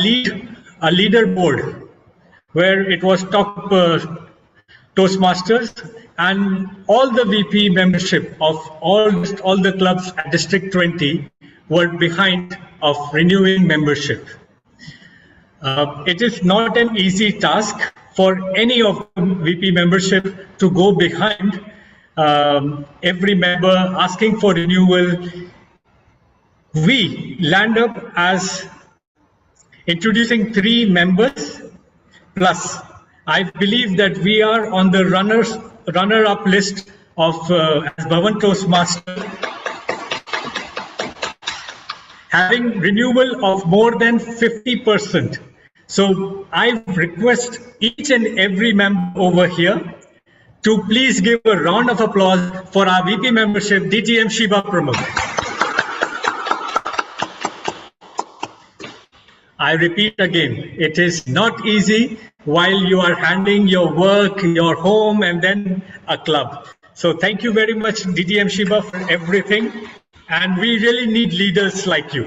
leaderboard where it was top Toastmasters, and all the VP membership of all the clubs at District 20 were behind of renewing membership. It is not an easy task for any of the VP membership to go behind every member asking for renewal. We land up as introducing 3 members plus. I believe that we are on the runner-up list of as Bhavans Toastmasters, having renewal of more than 50%. So I request each and every member over here to please give a round of applause for our VP membership, DTM Shiba Pramod. I repeat again, it is not easy while you are handling your work, your home, and then a club. So thank you very much, DTM Shiba, for everything. And we really need leaders like you.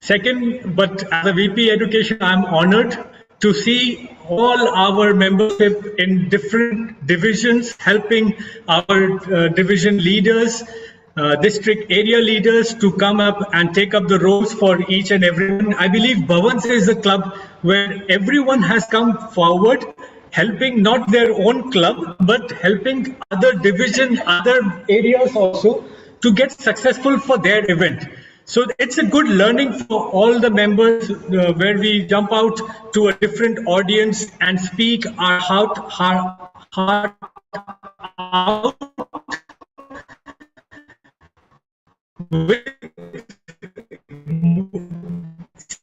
Second, but as a VP Education, I'm honored to see all our membership in different divisions, helping our division leaders, district area leaders to come up and take up the roles for each and everyone. I believe Bhavans is a club where everyone has come forward, helping not their own club, but helping other division, other areas also to get successful for their event. So it's a good learning for all the members where we jump out to a different audience and speak our heart out with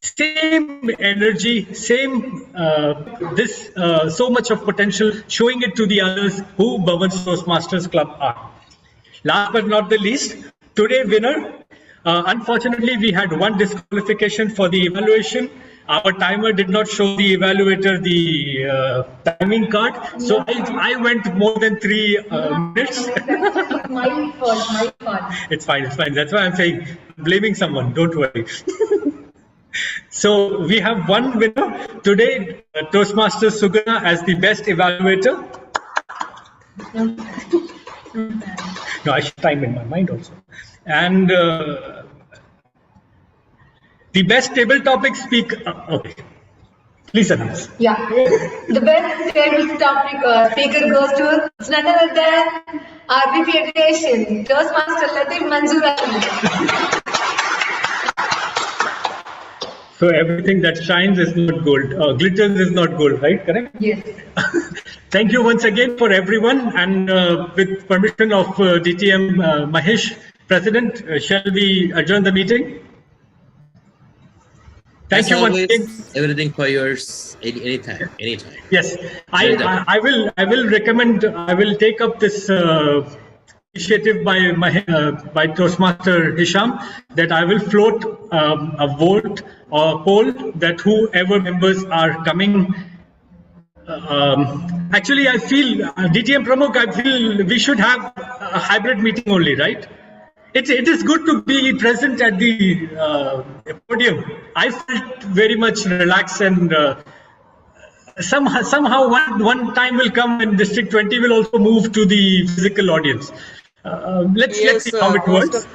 same energy, same so much of potential, showing it to the others who Bhavans Toastmasters Club are. Last but not the least, today winner. Unfortunately, we had one disqualification for the evaluation. Our timer did not show the evaluator the timing card, so I went more than 3 minutes. My fault. It's fine. That's why I'm saying, blaming someone. Don't worry. So we have one winner today, Toastmasters Sugana as the best evaluator. No, I should time in my mind also. And the best table topic speaker. Okay, please announce. Yeah, the best table topic speaker goes to none other than our VP Education, Toastmaster Latif Manzoor. So everything that shines is not gold. Glitters is not gold, right? Correct? Yes. Thank you once again for everyone. And with permission of DTM Mahesh, President, shall we adjourn the meeting? Thank you once again. Everything for yours, anytime. Yes, I will recommend. I will take up this initiative by Toastmaster Hisham, that I will float a vote or poll that whoever members are coming. Actually, I feel DTM Pramukh, I feel we should have a hybrid meeting only, right? It is good to be present at the podium. I felt very much relaxed, and somehow one time will come when District 20 will also move to the physical audience. Let's see how it works.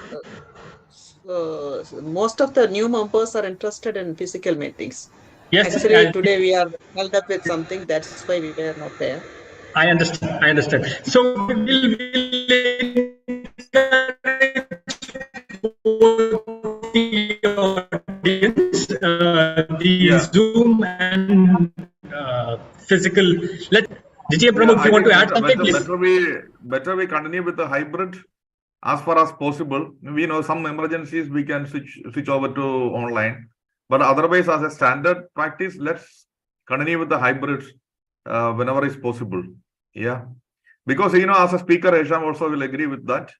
Most of the new members are interested in physical meetings. Yes, actually, today we are held up with something, that's why we were not there. I understand. So we will encourage the audience the Zoom and physical. DTM Pramukh, if you want to add something, please. Better we continue with the hybrid as far as possible. We know some emergencies we can switch over to online, but otherwise as a standard practice, let's continue with the hybrid whenever is possible. Yeah, because as a speaker, Hesham also will agree with that.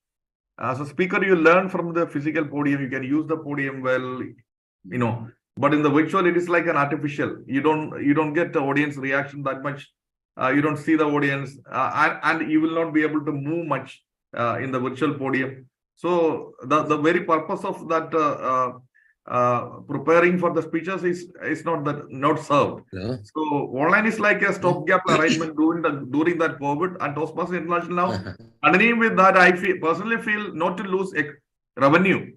As a speaker, you learn from the physical podium. You can use the podium well, but in the virtual, it is like an artificial. You don't get the audience reaction that much. You don't see the audience, and you will not be able to move much in the virtual podium. So the very purpose of that preparing for the speeches is not served. Yeah. So online is like a stopgap arrangement during that COVID, and Toastmasters International now continuing with that. I personally feel not to lose revenue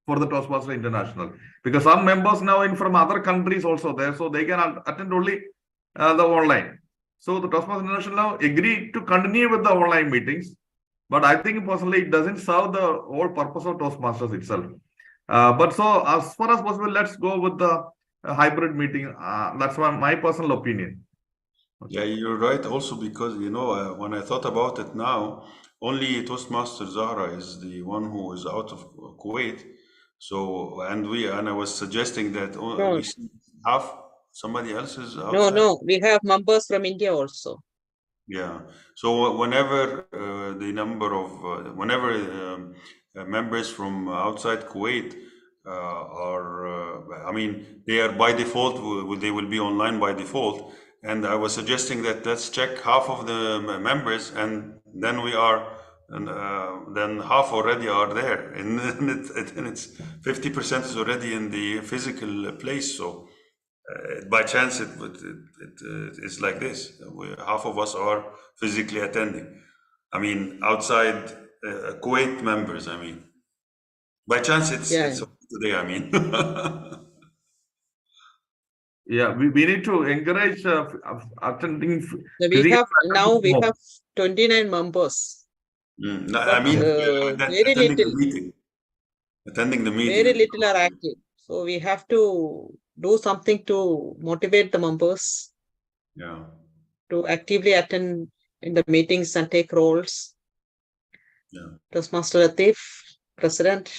for the Toastmasters International, because some members now from other countries also there, so they can attend only the online. So the Toastmasters International now agreed to continue with the online meetings, but I think personally it doesn't serve the whole purpose of Toastmasters itself. But so as far as possible, let's go with the hybrid meeting. That's my personal opinion. Yeah, you're right. Also, because when I thought about it now, only Toastmaster Zahra is the one who is out of Kuwait. So and I was suggesting that we see half. Somebody else is outside. No, we have members from India also. Yeah. So whenever the number of members from outside Kuwait are, they are by default, they will be online by default. And I was suggesting that let's check half of the members, and then we are, and then half already are there, and it's 50% is already in the physical place. So. By chance, it's like this. Half of us are physically attending. Outside Kuwait members. By chance, it's today. Yeah, we need to encourage attending. We have 29 members. Attending the meeting. Very little are active. So we have to do something to motivate the members. Yeah. To actively attend in the meetings and take roles. Yeah. Toastmaster Latif, President.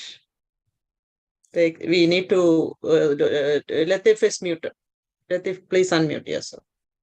We need to. Latif is muted. Latif, please unmute yourself.